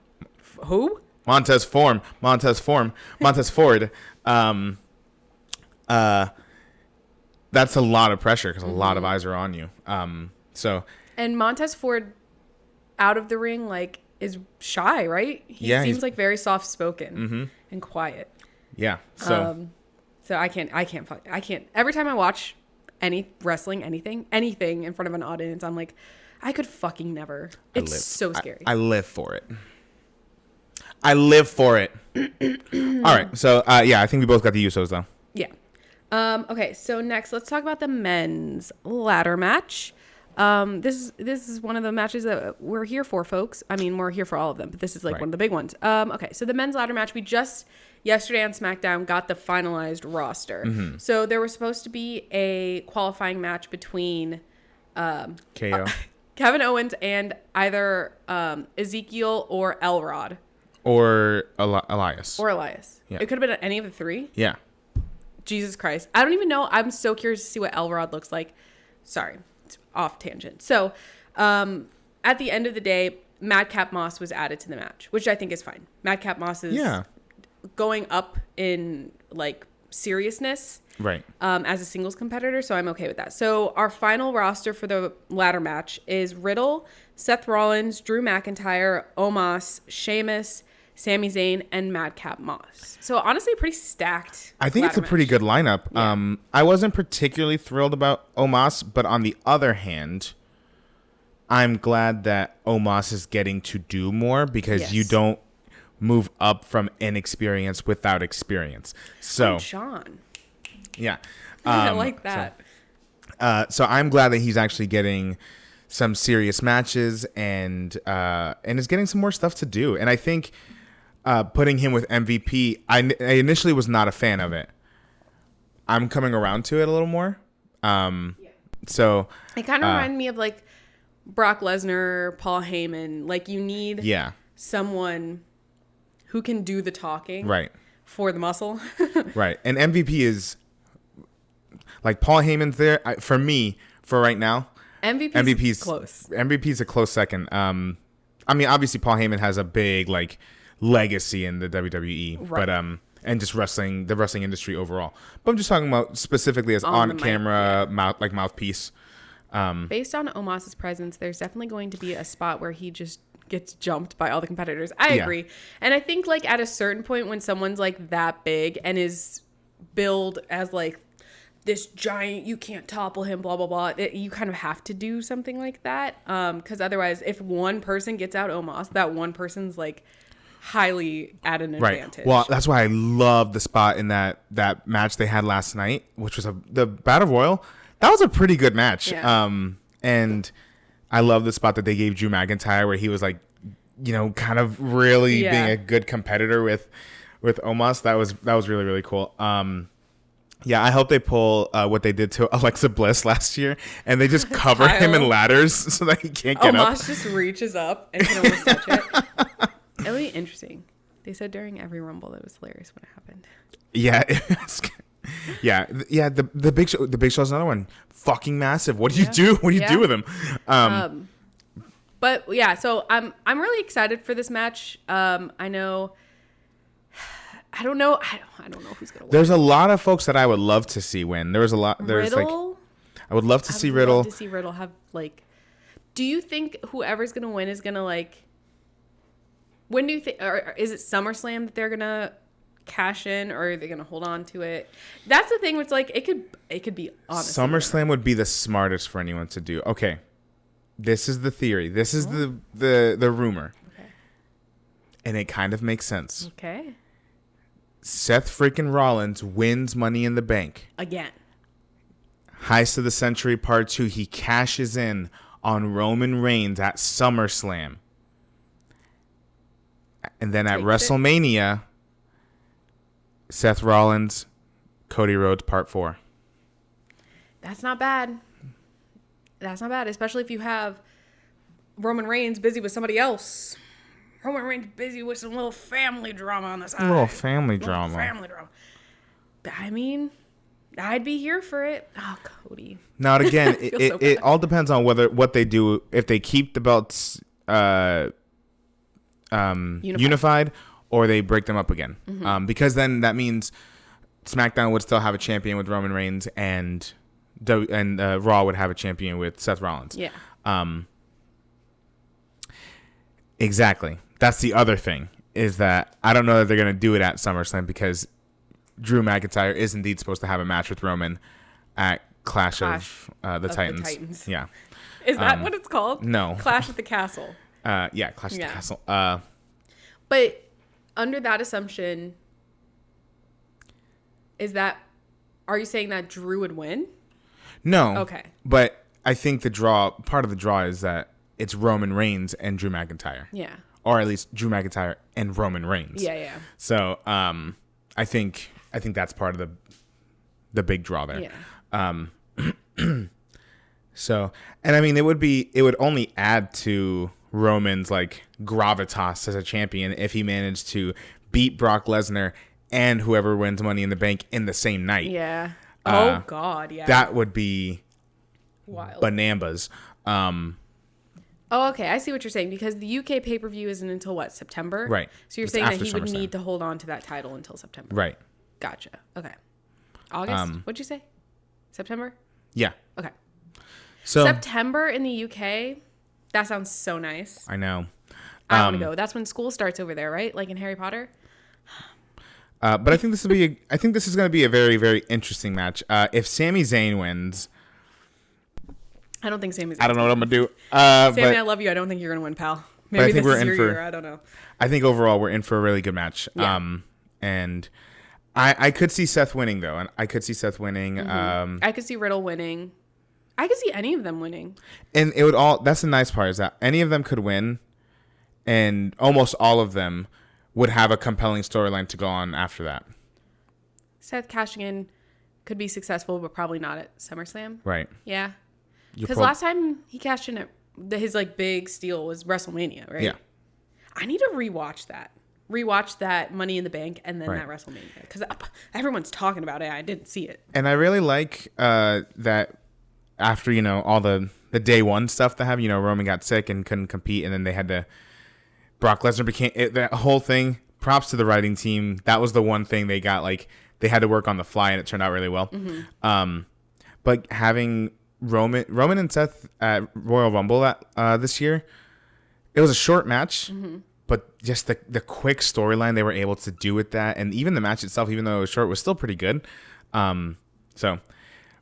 that's a lot of pressure because a lot of eyes are on you. And Montez Ford out of the ring like is shy, right? He seems like very soft spoken and quiet. Yeah. So I can't every time I watch any wrestling, anything in front of an audience, I'm like, I could fucking never. It's so scary. I live for it. All right. So, I think we both got the Usos, though. Yeah. Okay, so next, let's talk about the men's ladder match. This is one of the matches that we're here for, folks. I mean, we're here for all of them, but this is like one of the big ones. Okay, so the men's ladder match, we just yesterday on SmackDown got the finalized roster. Mm-hmm. So there was supposed to be a qualifying match between KO. Kevin Owens and either Ezekiel or Elrod. Or Elias. Yeah. It could have been any of the three. Yeah. Jesus Christ. I don't even know. I'm so curious to see what Elrod looks like. Sorry. It's off tangent. So, at the end of the day, Madcap Moss was added to the match, which I think is fine. Madcap Moss is going up in, like, seriousness. Right. As a singles competitor, so I'm okay with that. So our final roster for the ladder match is Riddle, Seth Rollins, Drew McIntyre, Omos, Sheamus, Sami Zayn, and Madcap Moss. So honestly, pretty stacked. I think it's a pretty good lineup. Yeah. I wasn't particularly thrilled about Omos, but on the other hand, I'm glad that Omos is getting to do more because you don't move up from inexperience without experience. So Sean. Yeah. I like that. So I'm glad that he's actually getting some serious matches and is getting some more stuff to do. And I think putting him with MVP, I initially was not a fan of it. I'm coming around to it a little more. So it kind of reminded me of like Brock Lesnar, Paul Heyman. Like you need someone who can do the talking for the muscle. Right. And MVP is like Paul Heyman's there. For me, for right now, MVP's close. MVP's a close second. I mean, obviously Paul Heyman has a big like legacy in the WWE, but and just the wrestling industry overall. But I'm just talking about specifically as on camera mouthpiece. Based on Omos's presence, there's definitely going to be a spot where he just gets jumped by all the competitors. I agree. And I think like at a certain point when someone's like that big and is billed as like this giant, you can't topple him, blah, blah, blah. You kind of have to do something like that. Because otherwise, if one person gets out Omos, that one person's like highly at an advantage. Well, that's why I love the spot in that match they had last night, which was the Battle Royal. That was a pretty good match. And I love the spot that they gave Drew McIntyre where he was like, you know, kind of really being a good competitor with Omos. That was really, really cool. I hope they pull what they did to Alexa Bliss last year, and they just cover him in ladders so that he can't get up. Omos just reaches up and can almost touch it. It'll be interesting. They said during every Rumble that was hilarious when it happened. Yeah, The Big Show. The Big Show's another one. Fucking massive. What do you do? What do you do with him? But yeah, so I'm really excited for this match. I don't know who's gonna win. There's a lot of folks that I would love to see win. There's Riddle? I would love to see Riddle. Love to see Riddle have like. Do you think whoever's gonna win is gonna like? When do you think, or is it SummerSlam that they're gonna cash in, or are they gonna hold on to it? That's the thing. It's like it could be honestly. SummerSlam would be the smartest for anyone to do. Okay, this is the theory. This is the rumor, and it kind of makes sense. Okay. Seth freaking Rollins wins Money in the Bank again. Heist of the Century Part 2. He cashes in on Roman Reigns at SummerSlam. And then at WrestleMania, Seth Rollins, Cody Rhodes Part 4. That's not bad. Especially if you have Roman Reigns busy with somebody else. Roman Reigns busy with some little family drama on the side. Little family drama. I mean, I'd be here for it. Oh, Cody. Now, again, it all depends on what they do. If they keep the belts unified or they break them up again. Mm-hmm. Because then that means SmackDown would still have a champion with Roman Reigns and Raw would have a champion with Seth Rollins. Yeah. Exactly. That's the other thing, is that I don't know that they're going to do it at SummerSlam because Drew McIntyre is indeed supposed to have a match with Roman at Clash of the Titans. Yeah. Is that what it's called? No. Clash at the Castle. Clash at the Castle. But under that assumption, are you saying that Drew would win? No. Okay. But I think part of the draw is that it's Roman Reigns and Drew McIntyre. Yeah. Or at least Drew McIntyre and Roman Reigns. Yeah. So I think that's part of the big draw there. Yeah. So, and I mean, it would only add to Roman's like gravitas as a champion if he managed to beat Brock Lesnar and whoever wins Money in the Bank in the same night. Yeah. Oh God, yeah. That would be wild. Bananas. Oh, okay. I see what you're saying, because the UK pay-per-view isn't until what, September? Right. So you're saying that he would need to hold on to that title until September. Right. Gotcha. Okay. August? What'd you say? September? Yeah. Okay. So September in the UK? That sounds so nice. I know. I want to go. That's when school starts over there, right? Like in Harry Potter? But I think this is going to be a very, very interesting match. If Sami Zayn wins, I don't think Sami's. I don't know what I'm gonna do. Sami, I love you. I don't think you're gonna win, pal. Maybe this is your year. I don't know. I think overall we're in for a really good match. Yeah. And I could see Seth winning though, and I could see Seth winning. Mm-hmm. I could see Riddle winning. I could see any of them winning. And it would all. That's the nice part, is that any of them could win, and almost all of them would have a compelling storyline to go on after that. Seth cashing in could be successful, but probably not at SummerSlam. Right. Yeah. Because last time he cashed in at his like big steal was WrestleMania, right? Yeah. I need to rewatch that. Rewatch that Money in the Bank and then that WrestleMania. Because everyone's talking about it. I didn't see it. And I really like that after, you know, all the day one stuff that happened, you know, Roman got sick and couldn't compete. And then they had to, Brock Lesnar became, that whole thing, props to the writing team. That was the one thing they got, like, they had to work on the fly and it turned out really well. Mm-hmm. But having Roman and Seth at Royal Rumble this year, it was a short match. Mm-hmm. But just the quick storyline they were able to do with that, and even the match itself, even though it was short, was still pretty good. So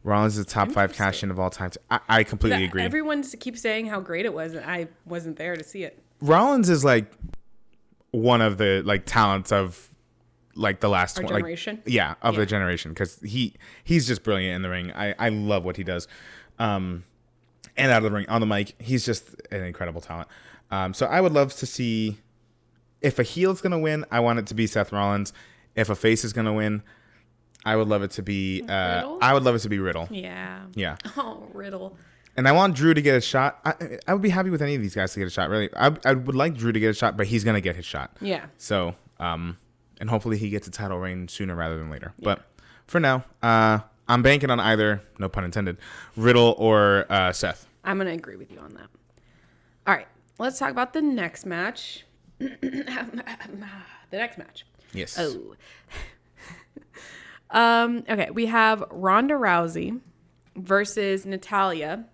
Rollins is the top 5 cash-in of all time. I completely agree. Everyone keeps saying how great it was, and I wasn't there to see it. Rollins is like one of the like talents of like the last one, generation. Like, the generation, because he's just brilliant in the ring. I love what he does, and out of the ring on the mic, he's just an incredible talent. So I would love to see. If a heel is going to win, I want it to be Seth Rollins. If a face is going to win, I would love it to be Riddle? I would love it to be Riddle. Yeah. Yeah. Oh, Riddle. And I want Drew to get a shot. I would be happy with any of these guys to get a shot, really. I would like Drew to get a shot, but he's going to get his shot. Yeah. So, and hopefully he gets a title reign sooner rather than later. Yeah. But for now, I'm banking on either, no pun intended, Riddle or Seth. I'm going to agree with you on that. All right. Let's talk about the next match. The next match. Yes. Oh. Okay, we have Ronda Rousey versus Natalya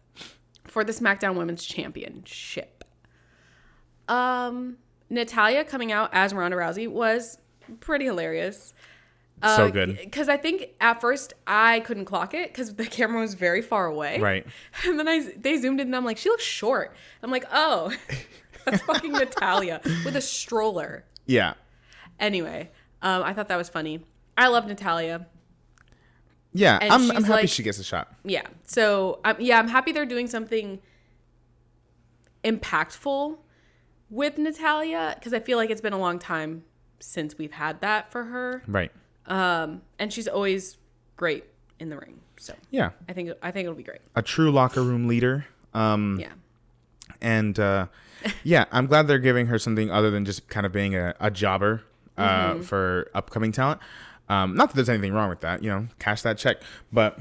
for the SmackDown Women's Championship. Natalya coming out as Ronda Rousey was pretty hilarious. So good. Because I think at first I couldn't clock it because the camera was very far away. Right. And then they zoomed in and I'm like, she looks short. I'm like, oh. That's fucking Natalya with a stroller. Yeah. Anyway, I thought that was funny. I love Natalya. Yeah, And I'm she's happy like- she gets a shot. Yeah. So, I'm happy they're doing something impactful with Natalya because I feel like it's been a long time since we've had that for her. Right. And she's always great in the ring. So, Yeah. I think it'll be great. A true locker room leader. Yeah. And yeah, I'm glad they're giving her something other than just kind of being a jobber for upcoming talent. Not that there's anything wrong with that, you know, cash that check. But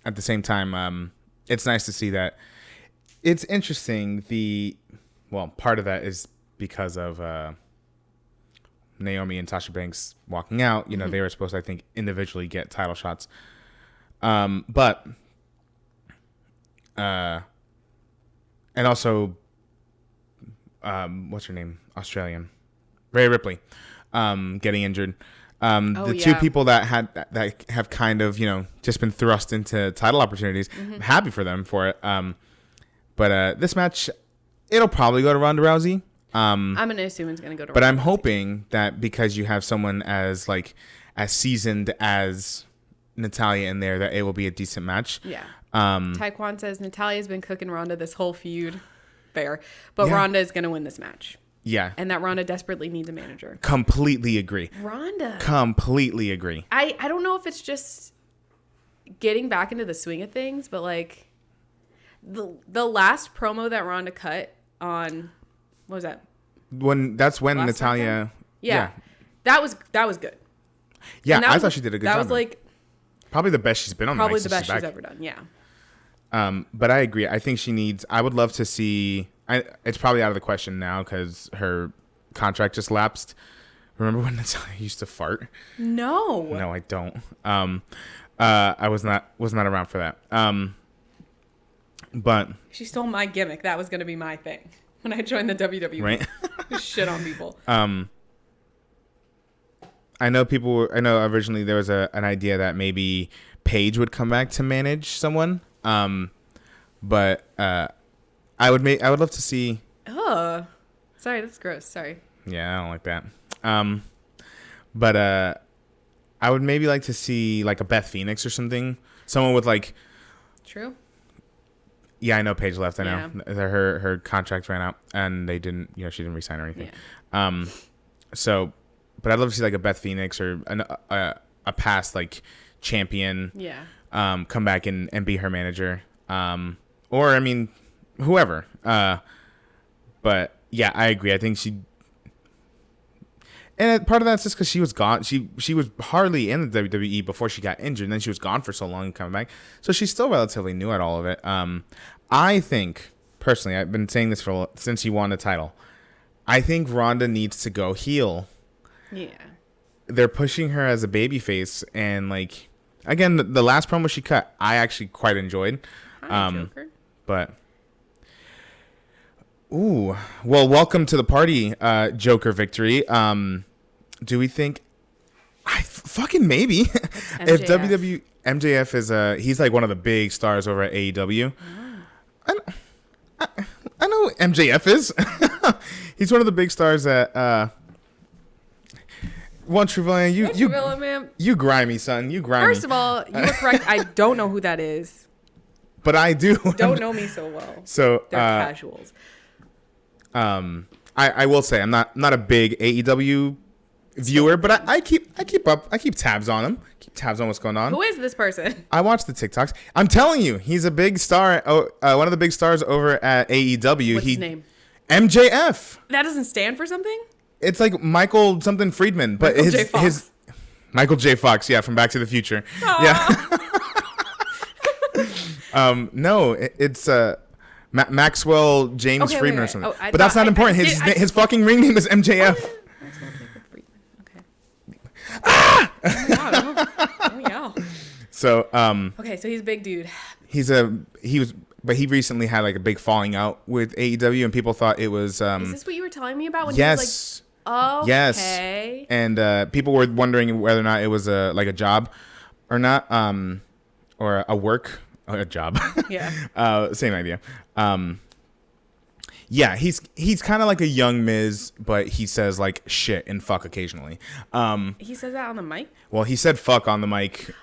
at the same time, it's nice to see that. It's interesting. Part of that is because of Naomi and Sasha Banks walking out. You know, they were supposed to, I think, individually get title shots. But and also, what's her name? Australian, Rhea Ripley, getting injured. Two people that have kind of, you know, just been thrust into title opportunities. I'm happy for them for it. But this match, it'll probably go to Ronda Rousey. I'm gonna assume it's gonna go to. But Ronda I'm Rousey. hoping that because you have someone as seasoned as Natalya in there, that it will be a decent match. Yeah. Taekwon says Natalya's been cooking Ronda this whole feud. Fair. But Yeah. Ronda is going to win this match. Yeah. And that Ronda desperately needs a manager. Completely agree. Ronda. Completely agree. I don't know if it's just getting back into the swing of things, but like the last promo that Ronda cut on, what was that? When Last Natalya. Yeah. That was good. Yeah, And that I was- thought she did a good that job. was like probably the best she's been on probably the the mic best since she's back. ever done. Yeah. But I agree. I think she needs. I would love to see. It's probably out of the question now because her contract just lapsed. Remember when Natalya used to fart? No. No, I don't. I was not around for that. But She stole my gimmick. That was going to be my thing when I joined the WWE. right. Just shit on people. I know originally there was an idea that maybe Paige would come back to manage someone. But I would love to see. Oh, sorry, that's gross. Sorry. Yeah, I don't like that. But I would maybe like to see like a Beth Phoenix or something. Someone with like. True. Yeah, I know Paige left. I know her contract ran out, and they didn't. You know, she didn't resign or anything. Yeah. So but I'd love to see like a Beth Phoenix or a past like champion. Yeah. Come back and be her manager. Or I mean, whoever. But yeah, I agree. I think she. And part of that's just because she was gone. She was hardly in the WWE before she got injured, and then she was gone for so long and coming back. So she's still relatively new at all of it. I think, personally, I've been saying this since he won the title. I think Ronda needs to go heel. Yeah. They're pushing her as a babyface, and like, again, the last promo she cut, I actually quite enjoyed. Joker. But... Ooh, well, welcome to the party, Joker victory. Do we think? Fucking maybe. If MJF is he's like one of the big stars over at AEW. Oh. I know who MJF is. He's one of the big stars at One True Villain. You grimy son. You grimy. First of all, you were correct. I don't know who that is. But I do. Don't know me so well. So they're casuals. I will say I'm not a big AEW viewer, but I keep tabs on him. Keep tabs on what's going on. Who is this person? I watch the TikToks. I'm telling you, he's a big star. One of the big stars over at AEW. What's his name? MJF. That doesn't stand for something? It's like Michael something Friedman, but his Michael J. Fox, yeah, from Back to the Future. Aww. Yeah. No, it's Maxwell James Friedman or something. But that's not important. His fucking ring name is MJF. Maxwell Jacob Friedman. Okay. Ah! Oh, yeah. So okay, so he's a big dude. But he recently had like a big falling out with AEW, and people thought it was. Is this what you were telling me about when yes, he was like, yes, and people were wondering whether or not it was a job or not, or a job. Yeah. Same idea. Yeah, he's kind of like a young Miz, but he says like shit and fuck occasionally. He says that on the mic? Well, he said fuck on the mic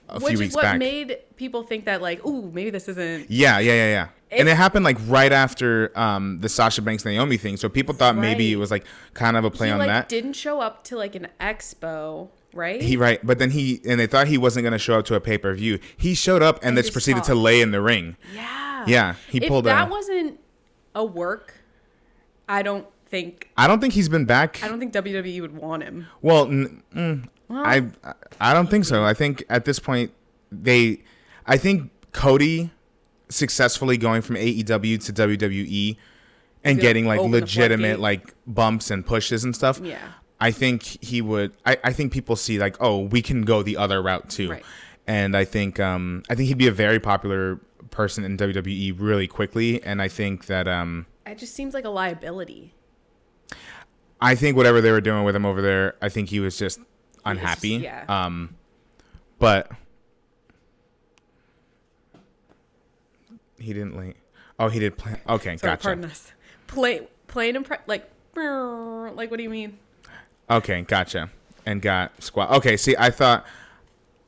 a few weeks back. Which is what made people think that like, ooh, maybe this isn't. Yeah. And it happened like right after the Sasha Banks Naomi thing, so people thought maybe it was like kind of a play on that. He didn't show up to like an expo. Right? But then they thought he wasn't going to show up to a pay-per-view. He showed up and then just proceeded to lay in the ring. Yeah. Yeah. If that wasn't a work, I don't think he's been back. I don't think WWE would want him. Well, I don't think so. I think at this point I think Cody successfully going from AEW to WWE and getting like legitimate like bumps and pushes and stuff. Yeah. I think he would. I think people see like, oh, we can go the other route too, right. And I think he'd be a very popular person in WWE really quickly. And I think that it just seems like a liability. I think whatever they were doing with him over there, I think he was just unhappy. Yeah. But he didn't like. Oh, he did play. Okay, sorry, gotcha. Pardon us. Plain and like what do you mean? Okay, gotcha. And got squat. Okay, see, I thought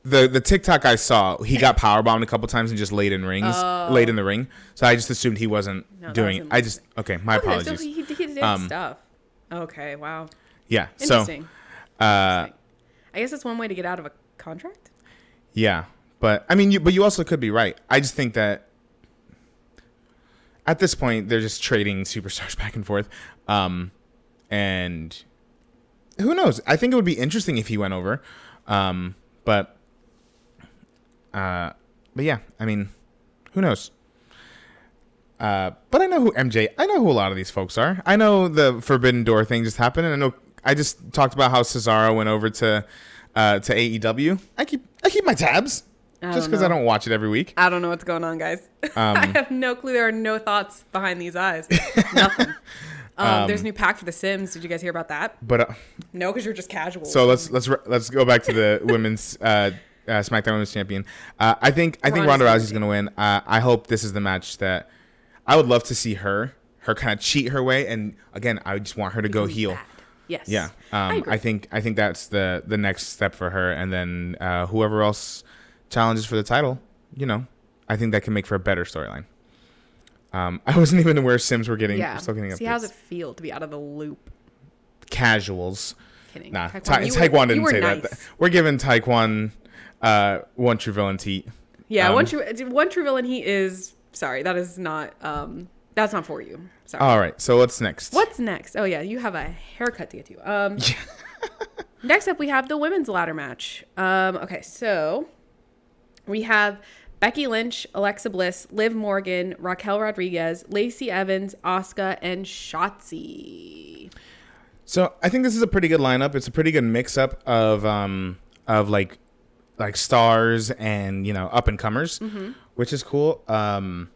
the TikTok I saw, he got powerbombed a couple times and just laid in the ring. So I just assumed he wasn't doing it. My apologies. So he did stuff. Okay, wow. Yeah. Interesting. So, I guess that's one way to get out of a contract. Yeah, but I mean, you also could be right. I just think that at this point they're just trading superstars back and forth, and. Who knows? I think it would be interesting if he went over, but yeah, I mean, who knows? But I know who a lot of these folks are. I know the Forbidden Door thing just happened, and I just talked about how Cesaro went over to AEW. I keep my tabs just because I don't watch it every week. I don't know what's going on, guys. I have no clue. There are no thoughts behind these eyes. Nothing. There's a new pack for The Sims. Did you guys hear about that? But no, because you're just casual. So let's go back to the women's SmackDown Women's Champion. I think Ronda Rousey's gonna win. I hope this is the match that I would love to see her kind of cheat her way. And again, I just want her to go heel. Bad. Yes. Yeah. I think that's the next step for her. And then whoever else challenges for the title, I think that can make for a better storyline. I wasn't even aware Sims were still getting See, updates. how's it feel to be out of the loop? Casuals. Kidding. Nah, you Taekwon didn't were say nice. that. We're giving Taekwon one true villain heat. Yeah, one true villain. He is sorry. That is not. That's not for you. Sorry. All right. So what's next? What's next? Oh yeah, you have a haircut to get to. Next up, we have the women's ladder match. Okay, so we have Becky Lynch, Alexa Bliss, Liv Morgan, Raquel Rodriguez, Lacey Evans, Asuka, and Shotzi. So I think this is a pretty good lineup. It's a pretty good mix up of like stars and up and comers, which is cool. I'm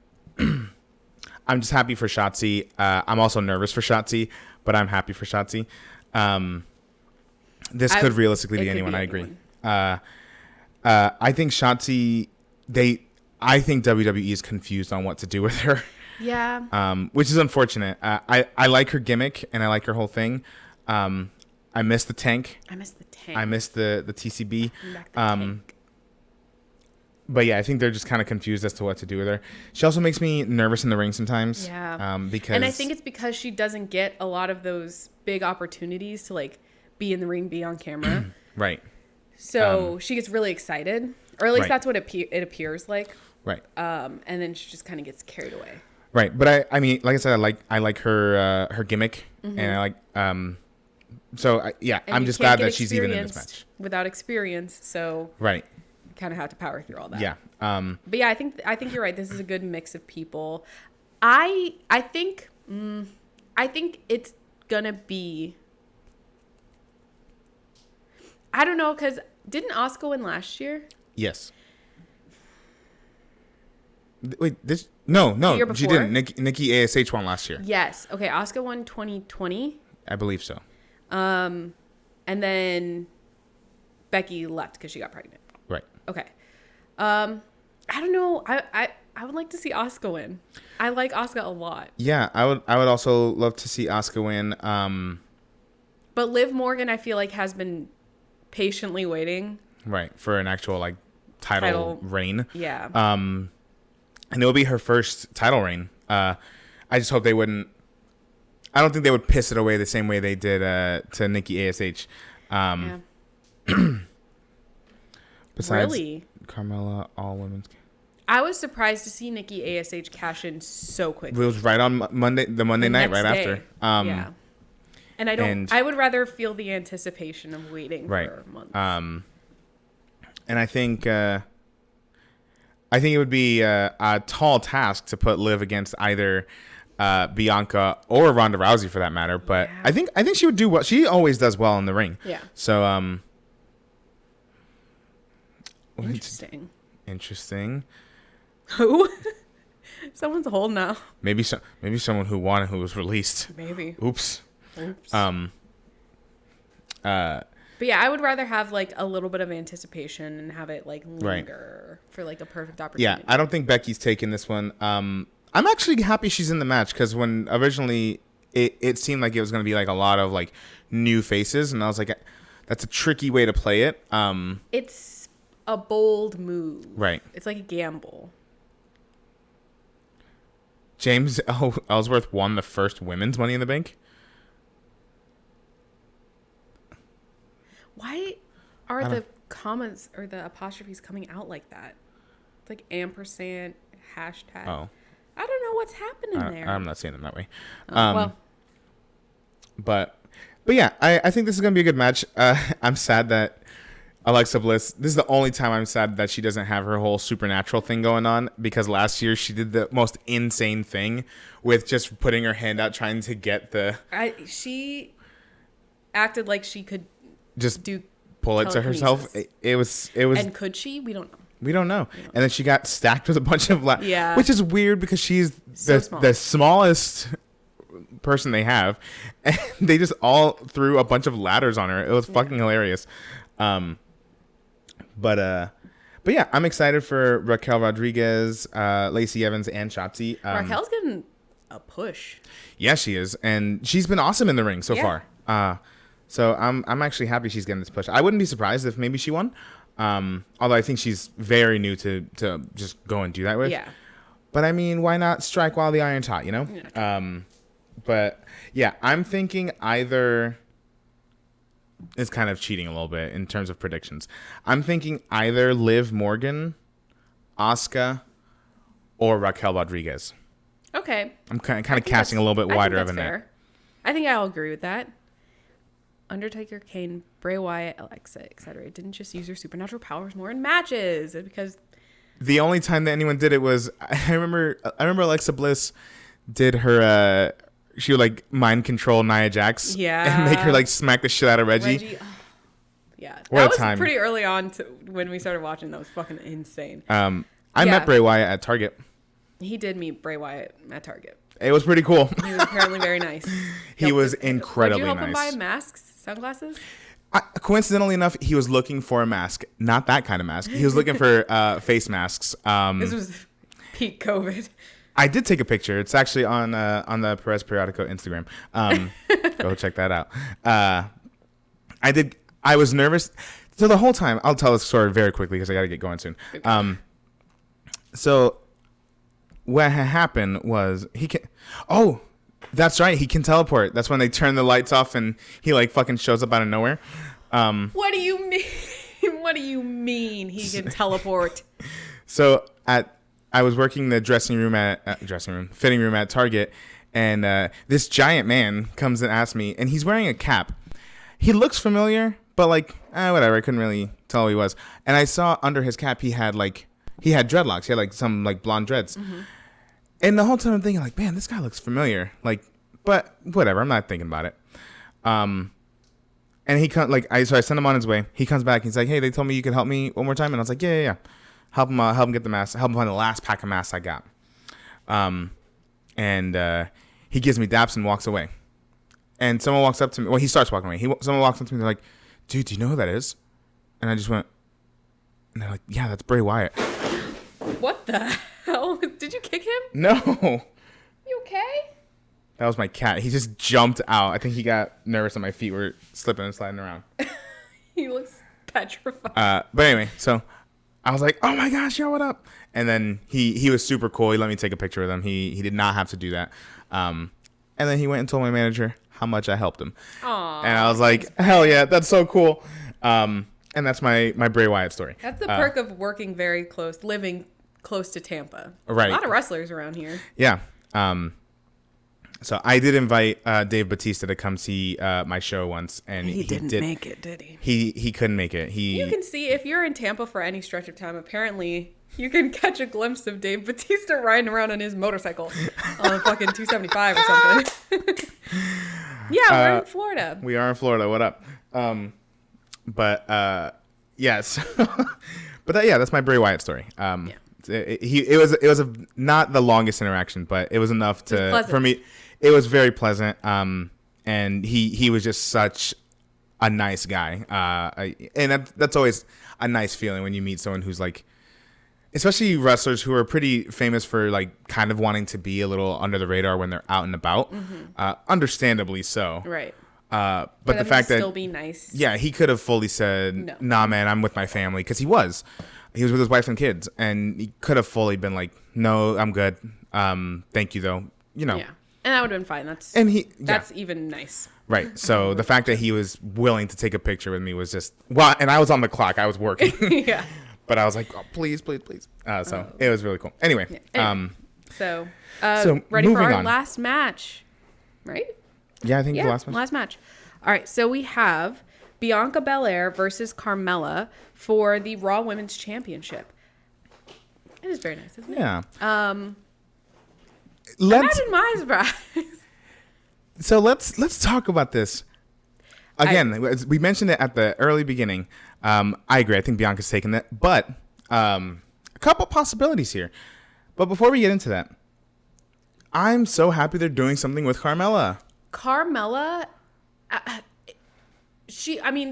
just happy for Shotzi. I'm also nervous for Shotzi, but I'm happy for Shotzi. This could realistically be anyone. I agree. I think Shotzi. I think WWE is confused on what to do with her. Yeah. Which is unfortunate. I like her gimmick and I like her whole thing. I miss the tank. I miss the TCB. Back the tank. But yeah, I think they're just kind of confused as to what to do with her. She also makes me nervous in the ring sometimes. Yeah. Because and I think it's because she doesn't get a lot of those big opportunities to like be in the ring, be on camera. Right. So she gets really excited, or at least Right. that's what it appears like. Right. And then she just kind of gets carried away. Right. But I mean, like I said, I like her gimmick, and I like And I'm you just can't glad get that she's even in this experienced match. without experience, so Right. you kind of have to power through all that. Yeah. But yeah, I think you're right. This is a good mix of people. I think it's gonna be. I don't know, because didn't Asuka win last year? Yes. Wait, no, The year she before? didn't. Nikki ASH won last year. Yes. Okay, Asuka won 2020. I believe so. And then Becky left because she got pregnant. Right. Okay. I don't know. I would like to see Asuka win. I like Asuka a lot. Yeah, I would also love to see Asuka win. But Liv Morgan, I feel like, has been patiently waiting. Right, for an actual like title reign. Yeah. And it'll be her first title reign. I just hope they wouldn't. I don't think they would piss it away the same way they did to Nikki ASH. Yeah. Besides Really? Carmella, all women's. I was surprised to see Nikki ASH cash in so quickly. It was right on Monday night, next right day. after. Yeah. And I would rather feel the anticipation of waiting for months. And I think it would be a tall task to put Liv against either Bianca or Ronda Rousey for that matter. But Yeah. I think she would do well. She always does well in the ring. Yeah. So interesting. Who? Someone's holding now. Maybe someone who won and who was released. Maybe. Oops. But yeah, I would rather have like a little bit of anticipation and have it like linger for like a perfect opportunity. Yeah, I don't think Becky's taking this one. I'm actually happy she's in the match because when originally it seemed like it was going to be like a lot of like new faces, and I was like, that's a tricky way to play it. It's a bold move. Right. It's like a gamble. James Ellsworth won the first women's Money in the Bank. Why are the commas or the apostrophes coming out like that? It's like ampersand, hashtag. Oh. I don't know what's happening there. I'm not saying them that way. Well. But yeah, I think this is going to be a good match. I'm sad that Alexa Bliss, this is the only time I'm sad that she doesn't have her whole supernatural thing going on, because last year she did the most insane thing with just putting her hand out trying to get the... She acted like she could just do pull it to herself. It was. And could she? We don't know. We don't know. And then she got stacked with a bunch of yeah, which is weird because she's small. the smallest person they have, and they just all threw a bunch of ladders on her. It was fucking hilarious. But yeah, I'm excited for Raquel Rodriguez, Lacey Evans, and Shotzi. Raquel's getting a push. Yeah, she is, and she's been awesome in the ring so far. So I'm actually happy she's getting this push. I wouldn't be surprised if maybe she won. Although I think she's very new to just go and do that with. Yeah. But I mean, why not strike while the iron's hot, you know? Yeah. But yeah, I'm thinking either is kind of cheating a little bit in terms of predictions. I'm thinking either Liv Morgan, Asuka, or Raquel Rodriguez. Okay. I'm kind of casting a little bit wider of a net. I think I'll agree with that. Undertaker, Kane, Bray Wyatt, Alexa, etc. Didn't just use their supernatural powers more in matches because the only time that anyone did it was I remember Alexa Bliss did her she would like mind control Nia Jax and make her like smack the shit out of Reggie. Oh. Yeah, that was pretty early on when we started watching. That was fucking insane. I met Bray Wyatt at Target. He did meet Bray Wyatt at Target. It was pretty cool. He was apparently very nice. He was incredibly nice. Did you help him buy masks, sunglasses? Coincidentally enough, he was looking for a mask. Not that kind of mask. He was looking for face masks. This was peak COVID. I did take a picture. It's actually on the Perez Periodico Instagram. Go check that out. I was nervous. So the whole time, I'll tell this story very quickly because I got to get going soon. Okay. So what had happened was he can. Oh, that's right. He can teleport. That's when they turn the lights off and he like fucking shows up out of nowhere. What do you mean? What do you mean he can teleport? So I was working the fitting room at Target, and this giant man comes and asks me, and he's wearing a cap. He looks familiar, but like whatever. I couldn't really tell who he was. And I saw under his cap he had dreadlocks. He had like some like blonde dreads. Mm-hmm. And the whole time I'm thinking like, man, this guy looks familiar. Like, but whatever. I'm not thinking about it. And he I sent him on his way. He comes back. He's like, hey, they told me you could help me one more time. And I was like, yeah. Help him get the mask. Help him find the last pack of masks I got. And he gives me daps and walks away. And someone walks up to me. Well, he starts walking away. Someone walks up to me. They're like, dude, do you know who that is? And I just went, and they're like, yeah, that's Bray Wyatt. What the hell? Did you kick him? No. You okay? That was my cat. He just jumped out. I think he got nervous and my feet were slipping and sliding around. He looks petrified. But anyway, so I was like, oh my gosh, yo, what up? And then he was super cool. He let me take a picture with him. He did not have to do that. And then he went and told my manager how much I helped him. Aww, and I was like, hell yeah, that's so cool. And that's my Bray Wyatt story. That's the perk of working very close, living close to Tampa. Right. A lot of wrestlers around here. Yeah. So I did invite Dave Bautista to come see my show once, and he didn't make it, did he? He couldn't make it. You can see if you're in Tampa for any stretch of time. Apparently, you can catch a glimpse of Dave Bautista riding around on his motorcycle on fucking 275 or something. Yeah, we're in Florida. We are in Florida. What up? Yes. But yeah, that's my Bray Wyatt story. Yeah. It was not the longest interaction, but it was enough for me. It was very pleasant. And he was just such a nice guy. And that's always a nice feeling when you meet someone who's like, especially wrestlers who are pretty famous for like kind of wanting to be a little under the radar when they're out and about. Mm-hmm. Understandably so. Right. But the fact that still be nice. Yeah, he could have fully said, no. Nah, man, I'm with my family, because he was with his wife and kids, and he could have fully been like, no, I'm good. Thank you though. Yeah. And that would have been fine. That's even nice. Right. So the fact that he was willing to take a picture with me was just, and I was on the clock. I was working. Yeah. But I was like, oh, please. So it was really cool. Anyway. So ready moving for our on. last match, right? Yeah, I think the last match. All right. So we have Bianca Belair versus Carmella for the Raw Women's Championship. It is very nice, isn't it? Yeah. Imagine my surprise. So let's talk about this. Again, we mentioned it at the early beginning. I agree. I think Bianca's taking that. But a couple possibilities here. But before we get into that, I'm so happy they're doing something with Carmella. Carmella,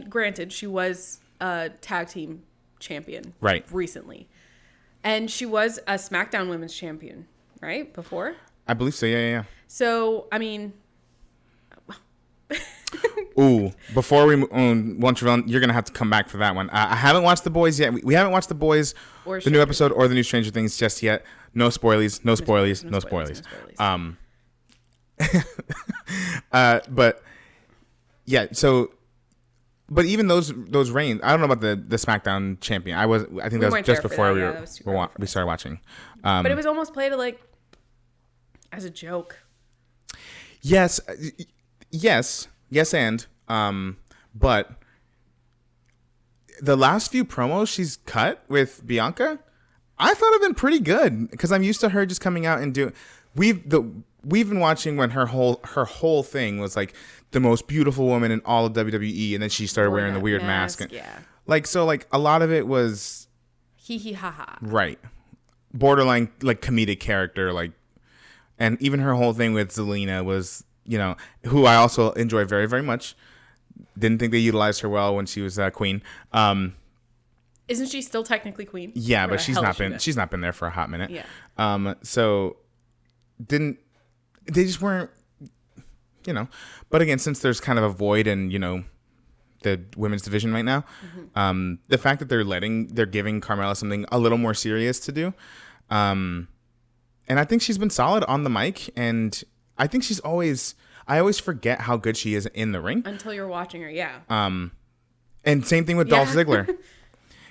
granted, she was a tag team champion recently. And she was a SmackDown Women's Champion, right? Before? I believe so, yeah. So, Ooh, before we once you're going to have to come back for that one. I haven't watched The Boys yet. We haven't watched The Boys, the new episode, or the new Stranger Things just yet. No spoilies. But yeah, so But even those reigns, I don't know about the SmackDown champion. I think that was just before we started watching. But it was almost played like as a joke. Yes, and but the last few promos she's cut with Bianca, I thought have been pretty good because I'm used to her just coming out and doing. We've been watching when her whole thing was like the most beautiful woman in all of WWE, and then she started wearing the weird mask. Yeah. Like a lot of it was hee ha ha. Right. Borderline like comedic character, like, and even her whole thing with Zelina was, who I also enjoy very, very much. Didn't think they utilized her well when she was queen. Isn't she still technically queen? Yeah, but she's not been there for a hot minute. Yeah. So they just weren't, but again, since there's kind of a void in, the women's division right now, the fact that they're giving Carmella something a little more serious to do. And I think she's been solid on the mic, and I think I always forget how good she is in the ring. Until you're watching her, yeah. And same thing with Dolph Ziggler.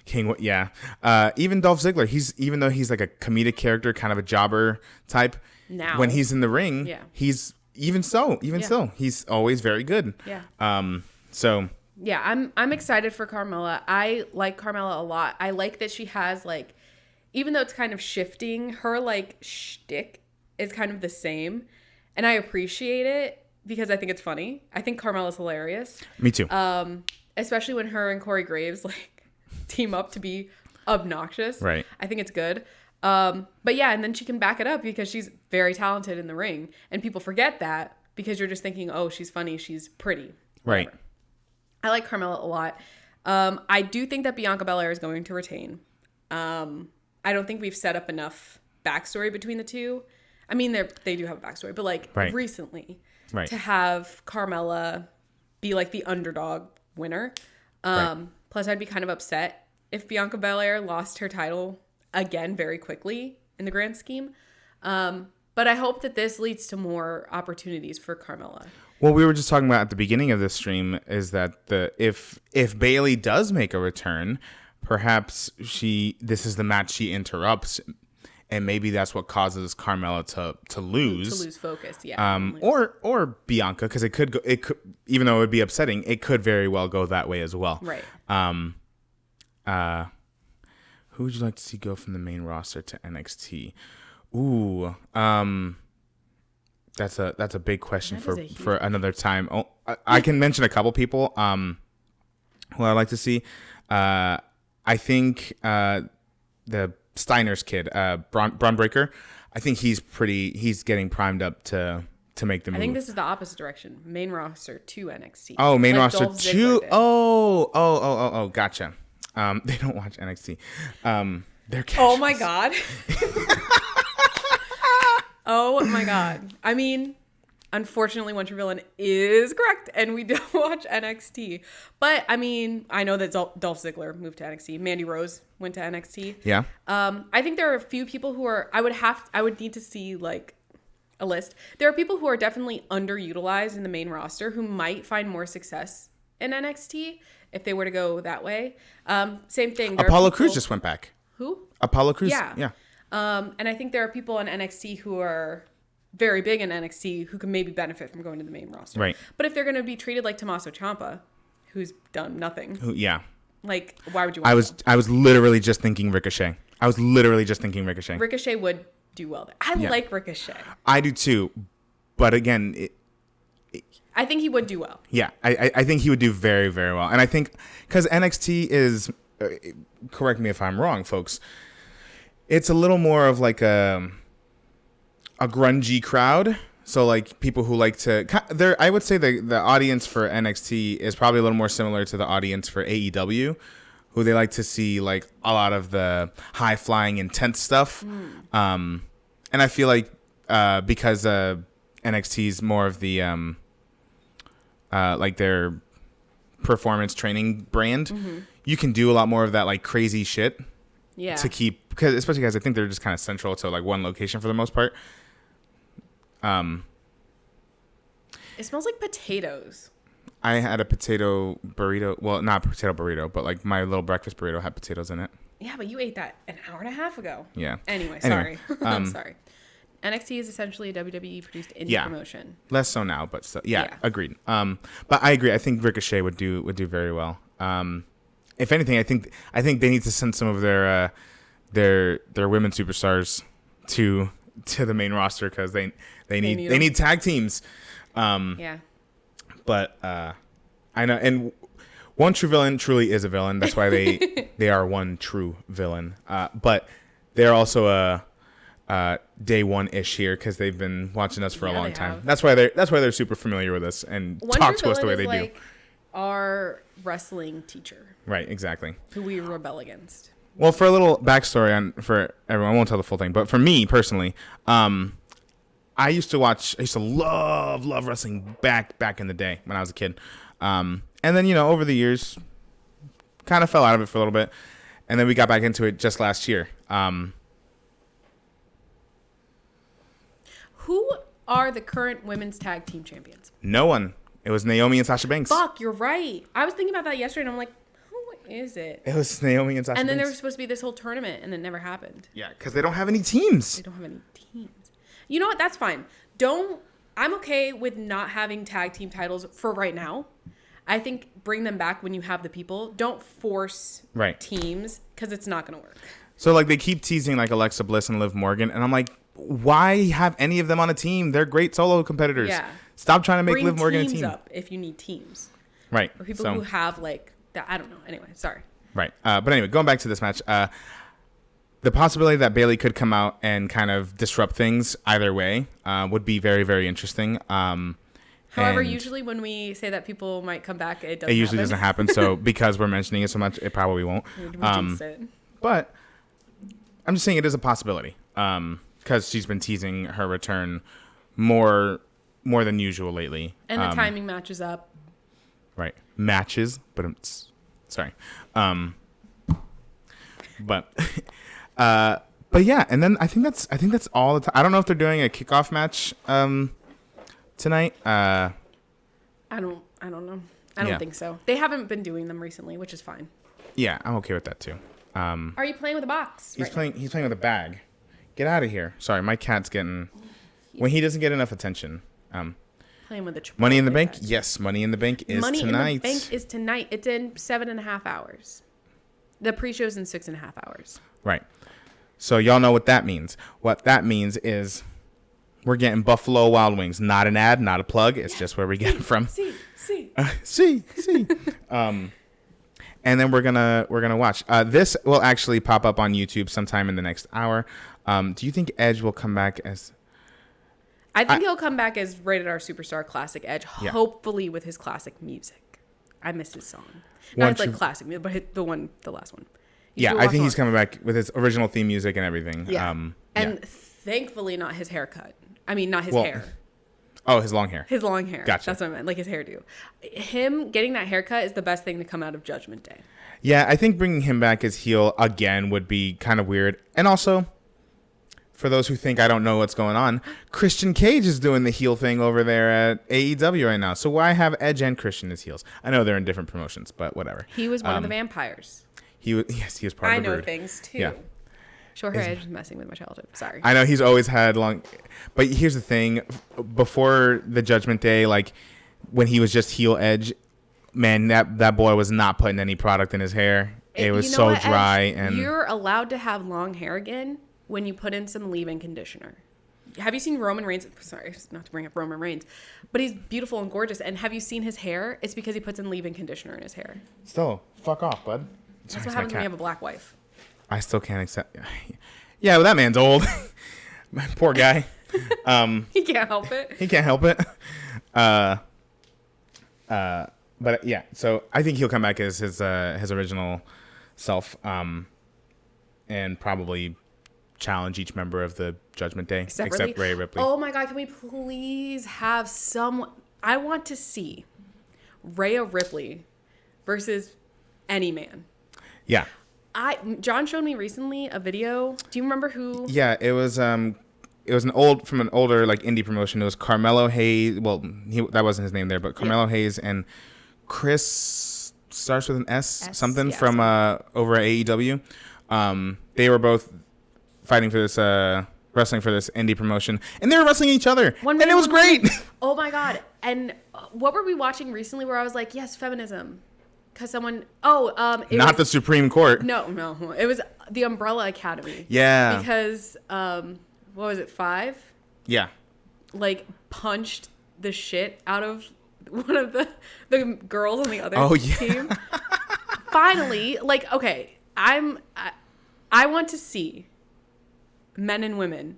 Even Dolph Ziggler, even though he's like a comedic character, kind of a jobber type, now when he's in the ring, he's still, he's always very good. Yeah. So yeah, I'm excited for Carmella. I like Carmella a lot. I like that she has like, even though it's kind of shifting, her like shtick is kind of the same, and I appreciate it because I think it's funny. I think Carmella's hilarious. Me too. Especially when her and Corey Graves like team up to be obnoxious. Right. I think it's good. But yeah, and then she can back it up because she's very talented in the ring, and people forget that because you're just thinking, oh, she's funny, she's pretty. Whatever. Right. I like Carmella a lot. I do think that Bianca Belair is going to retain. I don't think we've set up enough backstory between the two. I mean, they do have a backstory, but like recently, to have Carmella be like the underdog winner. Plus, I'd be kind of upset if Bianca Belair lost her title again very quickly in the grand scheme. But I hope that this leads to more opportunities for Carmella. Well, we were just talking about at the beginning of this stream is that if Bayley does make a return, perhaps this is the match she interrupts, and maybe that's what causes Carmella to lose. To lose focus, yeah. Or Bianca, because it could even though it would be upsetting, it could very well go that way as well. Right. Who would you like to see go from the main roster to NXT? Ooh, that's a big question for another time. Oh, I can mention a couple people who I'd like to see. I think the Steiner's kid, Braun Breaker. I think he's getting primed up to make the move. I think this is the opposite direction. Main roster to NXT. Oh, main roster to oh, gotcha. They don't watch NXT. They're casuals. Oh my god. Oh my god. I mean, unfortunately, One True Villain is correct, and we don't watch NXT. But I mean, I know that Dolph Ziggler moved to NXT. Mandy Rose went to NXT. Yeah. I think there are a few people who are. I would need to see like a list. There are people who are definitely underutilized in the main roster who might find more success in NXT if they were to go that way. Same thing. Apollo Crews just went back. Who? Apollo Crews. Yeah. And I think there are people on NXT who are very big in NXT who can maybe benefit from going to the main roster. Right. But if they're going to be treated like Tommaso Ciampa, who's done nothing. Yeah. Like, why would you want I was literally just thinking Ricochet. Ricochet would do well there. I like Ricochet. I do too. But again, I think he would do well. Yeah. I think he would do very, very well. And I think because NXT is, correct me if I'm wrong, folks, it's a little more of like a grungy crowd. So like people who like to, I would say the audience for NXT is probably a little more similar to the audience for AEW, who they like to see like a lot of the high flying intense stuff. And I feel like because NXT is more of the like their performance training brand, you can do a lot more of that like crazy shit. Yeah. To keep, because especially guys, I think they're just kind of central to like one location for the most part. It smells like potatoes. I had a potato burrito. Well, not a potato burrito, but like my little breakfast burrito had potatoes in it. Yeah, but you ate that an hour and a half ago. Yeah. Anyway, sorry. Sorry. NXT is essentially a WWE produced indie promotion. Less so now, but still, agreed. But I agree. I think Ricochet would do very well. If anything, I think they need to send some of their women superstars to the main roster because they need tag teams. But I know, and one true villain truly is a villain. That's why they are one true villain. But they're also a day one-ish here because they've been watching us for a long time. That's why they're super familiar with us and talk to us the way they do. Our wrestling teacher. Right, exactly. Who we rebel against. Well, for a little backstory for everyone, I won't tell the full thing, but for me personally, I used to love wrestling back in the day when I was a kid. And then, over the years, kind of fell out of it for a little bit. And then we got back into it just last year. Who are the current women's tag team champions? No one. It was Naomi and Sasha Banks. Fuck, you're right. I was thinking about that yesterday, and I'm like, who is it? It was Naomi and Sasha Banks. And then there was supposed to be this whole tournament, and it never happened. Yeah, because they don't have any teams. You know what? That's fine. I'm okay with not having tag team titles for right now. I think bring them back when you have the people. Don't force teams because it's not going to work. So, like, they keep teasing, like, Alexa Bliss and Liv Morgan, and I'm like, why have any of them on a team? They're great solo competitors. Yeah. Stop trying to make Liv Morgan a team. Bring teams up if you need teams. Right. Or people who have, like, that. I don't know. Anyway, sorry. Right. But anyway, going back to this match, the possibility that Bayley could come out and kind of disrupt things either way would be very, very interesting. However, usually when we say that people might come back, it doesn't happen. So because we're mentioning it so much, it probably won't. But I'm just saying it is a possibility because she's been teasing her return more than usual lately. And the timing matches up. Right. Matches, but sorry. But yeah, and then I think that's all the time. I don't know if they're doing a kickoff match tonight. I don't know. I don't think so. They haven't been doing them recently, which is fine. Yeah, I'm okay with that too. Are you playing with a box? He's playing with a bag. Get out of here. Sorry, my cat's getting when he doesn't get enough attention. Playing with a Money in the Bank? Yes, Money in the Bank is tonight. Money in the Bank is tonight. It's in 7.5 hours. The pre-show's in 6.5 hours. Right. So y'all know what that means. What that means is we're getting Buffalo Wild Wings. Not an ad, not a plug. It's just where we get it from. See. And then we're gonna watch. This will actually pop up on YouTube sometime in the next hour. Do you think Edge will come back as? I think he'll come back as Rated R Superstar Classic Edge, hopefully with his classic music. I miss his song. Not his classic music, but the last one. I think he's coming back with his original theme music and everything. Yeah. Thankfully not his haircut. I mean, not his hair. Oh, his long hair. His long hair. Gotcha. That's what I meant, like his hairdo. Him getting that haircut is the best thing to come out of Judgment Day. Yeah, I think bringing him back as heel again would be kind of weird. And also, for those who think I don't know what's going on, Christian Cage is doing the heel thing over there at AEW right now. So why have Edge and Christian as heels? I know they're in different promotions, but whatever. He was one of the vampires. He was part of the Brood. I know things too. Yeah. Short hair Edge is messing with my childhood. Sorry. I know he's always had long, but here's the thing: before the Judgment Day, like when he was just heel Edge, man, that boy was not putting any product in his hair. It was so dry. And you're allowed to have long hair again when you put in some leave-in conditioner. Have you seen Roman Reigns? Sorry, not to bring up Roman Reigns, but he's beautiful and gorgeous. And have you seen his hair? It's because he puts in leave-in conditioner in his hair. Still, fuck off, bud. That's what happens when you have a black wife. I still can't accept. Yeah, well, that man's old. Poor guy. He can't help it. He can't help it. But yeah, so I think he'll come back as his original self, and probably challenge each member of the Judgment Day except Rhea Ripley. Oh my God, can we please have someone? I want to see Rhea Ripley versus any man. Yeah. John showed me recently a video. Do you remember who? Yeah, it was it was an older like indie promotion. It was Carmelo Hayes. Well, that wasn't his name there, but Carmelo Hayes and Chris starts with an S something from over at AEW. They were both fighting for this wrestling for this indie promotion, and they were wrestling each other, and it was great. Oh my god! And what were we watching recently where I was like, yes, feminism, because someone not the Supreme Court. No, it was the Umbrella Academy. Yeah, because what was it, 5? Yeah, like punched the shit out of one of the girls on the other team. Finally, like, okay, I want to see men and women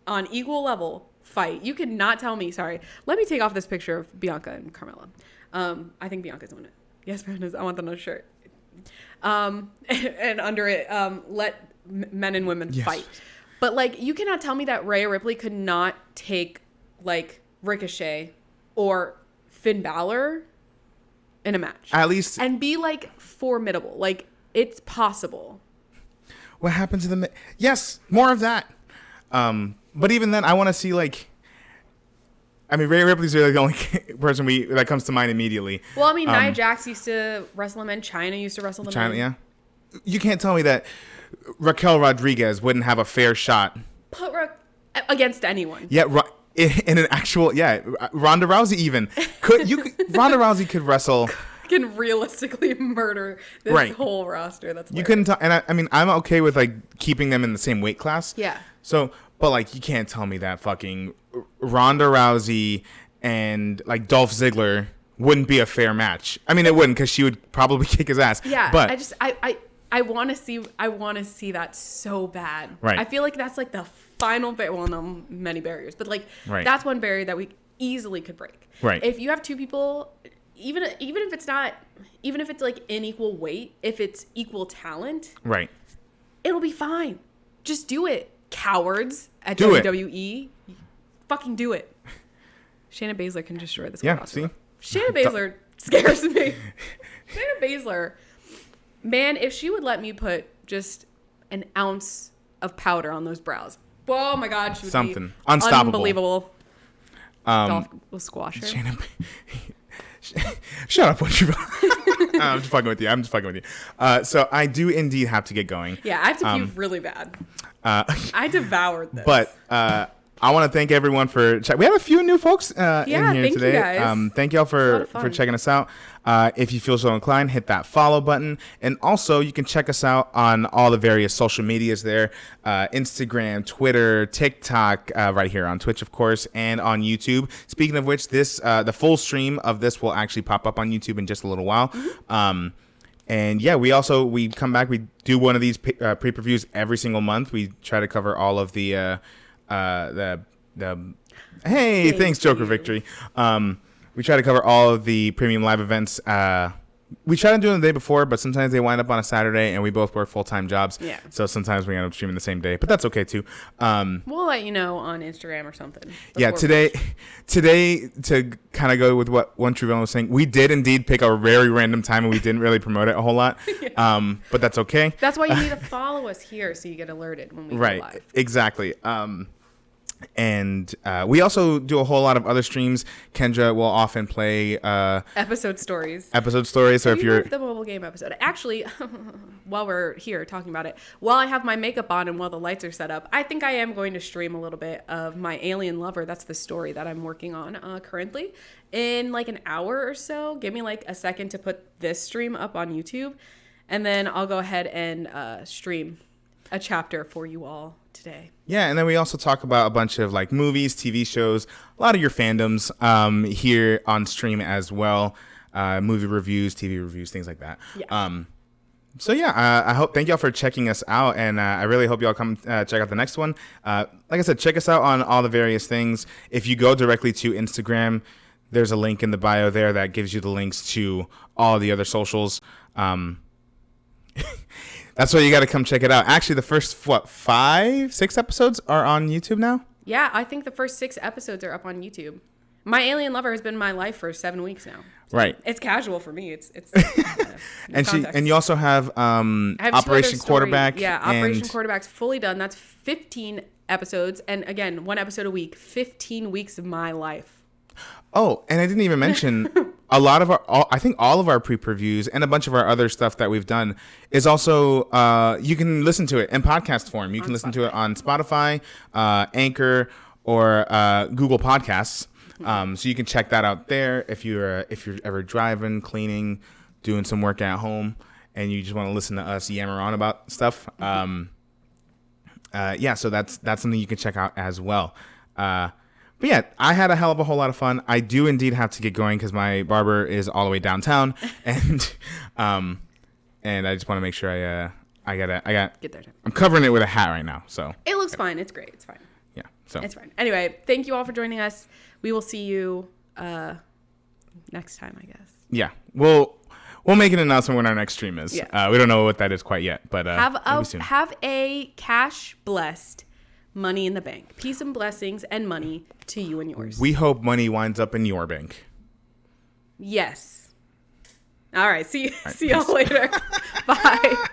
on equal level fight. You cannot tell me. Sorry, let me take off this picture of Bianca and Carmella. I think Bianca's doing it. Yes, I want them on a shirt. And under it, let men and women fight. But like, you cannot tell me that Rhea Ripley could not take like Ricochet or Finn Balor in a match, at least, and be like formidable. Like, it's possible. What happened to the? Yes, more of that. But even then, I want to see like. I mean, Rhea Ripley's really the only person that comes to mind immediately. Well, I mean, Nia Jax used to wrestle the men. Chyna used to wrestle the men. Yeah. You can't tell me that Raquel Rodriguez wouldn't have a fair shot against anyone. Yeah, in an actual Ronda Rousey even Ronda Rousey could wrestle. Can realistically murder this whole roster. That's hilarious. You couldn't tell, and I mean, I'm okay with like keeping them in the same weight class. Yeah. So, but like, you can't tell me that fucking Ronda Rousey and like Dolph Ziggler wouldn't be a fair match. I mean, it wouldn't, because she would probably kick his ass. Yeah. But I want to see that so bad. Right. I feel like that's like the final well, no, many barriers, but like that's one barrier that we easily could break. Right. If you have two people. Even if it's like in equal weight, if it's equal talent, right, it'll be fine. Just do it, cowards at WWE. Fucking do it. Shayna Baszler can destroy this. Yeah, see, Shayna Baszler scares me. Shayna Baszler, man, if she would let me put just an ounce of powder on those brows, oh my god, she would be unstoppable, unbelievable. Dolph will squash her. Shut up, what you. I'm just fucking with you. So I do indeed have to get going. Yeah, I have to puke really bad. I devoured this. But I want to thank everyone for we have a few new folks in here today. You guys. Thank y'all for checking us out. If you feel so inclined, hit that follow button. And also, you can check us out on all the various social medias there. Instagram, Twitter, TikTok, right here on Twitch, of course, and on YouTube. Speaking of which, the full stream of this will actually pop up on YouTube in just a little while. Mm-hmm. And yeah, we come back. We do one of these pay-per-views every single month. We try to cover all of the thanks Joker Victory. We try to cover all of the premium live events. We try to do them the day before, but sometimes they wind up on a Saturday, and we both work full-time jobs. Yeah. So sometimes we end up streaming the same day, but that's okay too. We'll let you know on Instagram or something. Yeah, today to kind of go with what One True Villain was saying, we did indeed pick a very random time, and we didn't really promote it a whole lot. Yeah. But that's okay. That's why you need to follow us here so you get alerted when we go live. Right. Exactly. And we also do a whole lot of other streams. Kendra will often play episode stories. So if you're the mobile game episode, actually, while we're here talking about it, while I have my makeup on and while the lights are set up, I think I am going to stream a little bit of my Alien Lover. That's the story that I'm working on currently. In like an hour or so, give me like a second to put this stream up on YouTube, and then I'll go ahead and stream a chapter for you all today. Yeah, and then we also talk about a bunch of like movies, TV shows, a lot of your fandoms here on stream as well. Movie reviews, TV reviews, things like that. Yeah. Thank y'all for checking us out, and I really hope y'all come check out the next one. Like I said, check us out on all the various things. If you go directly to Instagram, there's a link in the bio there that gives you the links to all the other socials. That's why you got to come check it out. Actually, the first, 5-6 episodes are on YouTube now? Yeah, I think the first 6 episodes are up on YouTube. My Alien Lover has been in my life for 7 weeks now. So right. It's casual for me. It's and you also have Operation Quarterback. Yeah, Operation Quarterback's fully done. That's 15 episodes. And again, 1 episode a week, 15 weeks of my life. Oh, and I didn't even mention a lot of I think all of our pre-previews and a bunch of our other stuff that we've done is also, you can listen to it in podcast form. You can listen to it on Spotify, Anchor, or Google Podcasts. So you can check that out there if you're ever driving, cleaning, doing some work at home, and you just want to listen to us yammer on about stuff. Yeah, so that's something you can check out as well. But yeah, I had a hell of a whole lot of fun. I do indeed have to get going because my barber is all the way downtown, and I just want to make sure I got Get there. I'm covering it with a hat right now, so It looks fine. It's great. It's fine. yeah, so It's fine. Anyway, thank you all for joining us. We will see you next time, I guess. yeah, we'll make an announcement when our next stream is. Yeah. We don't know what that is quite yet, but have a cash blessed money in the bank. Peace and blessings and money to you and yours. We hope money winds up in your bank. Yes. All right. See y'all later. Bye.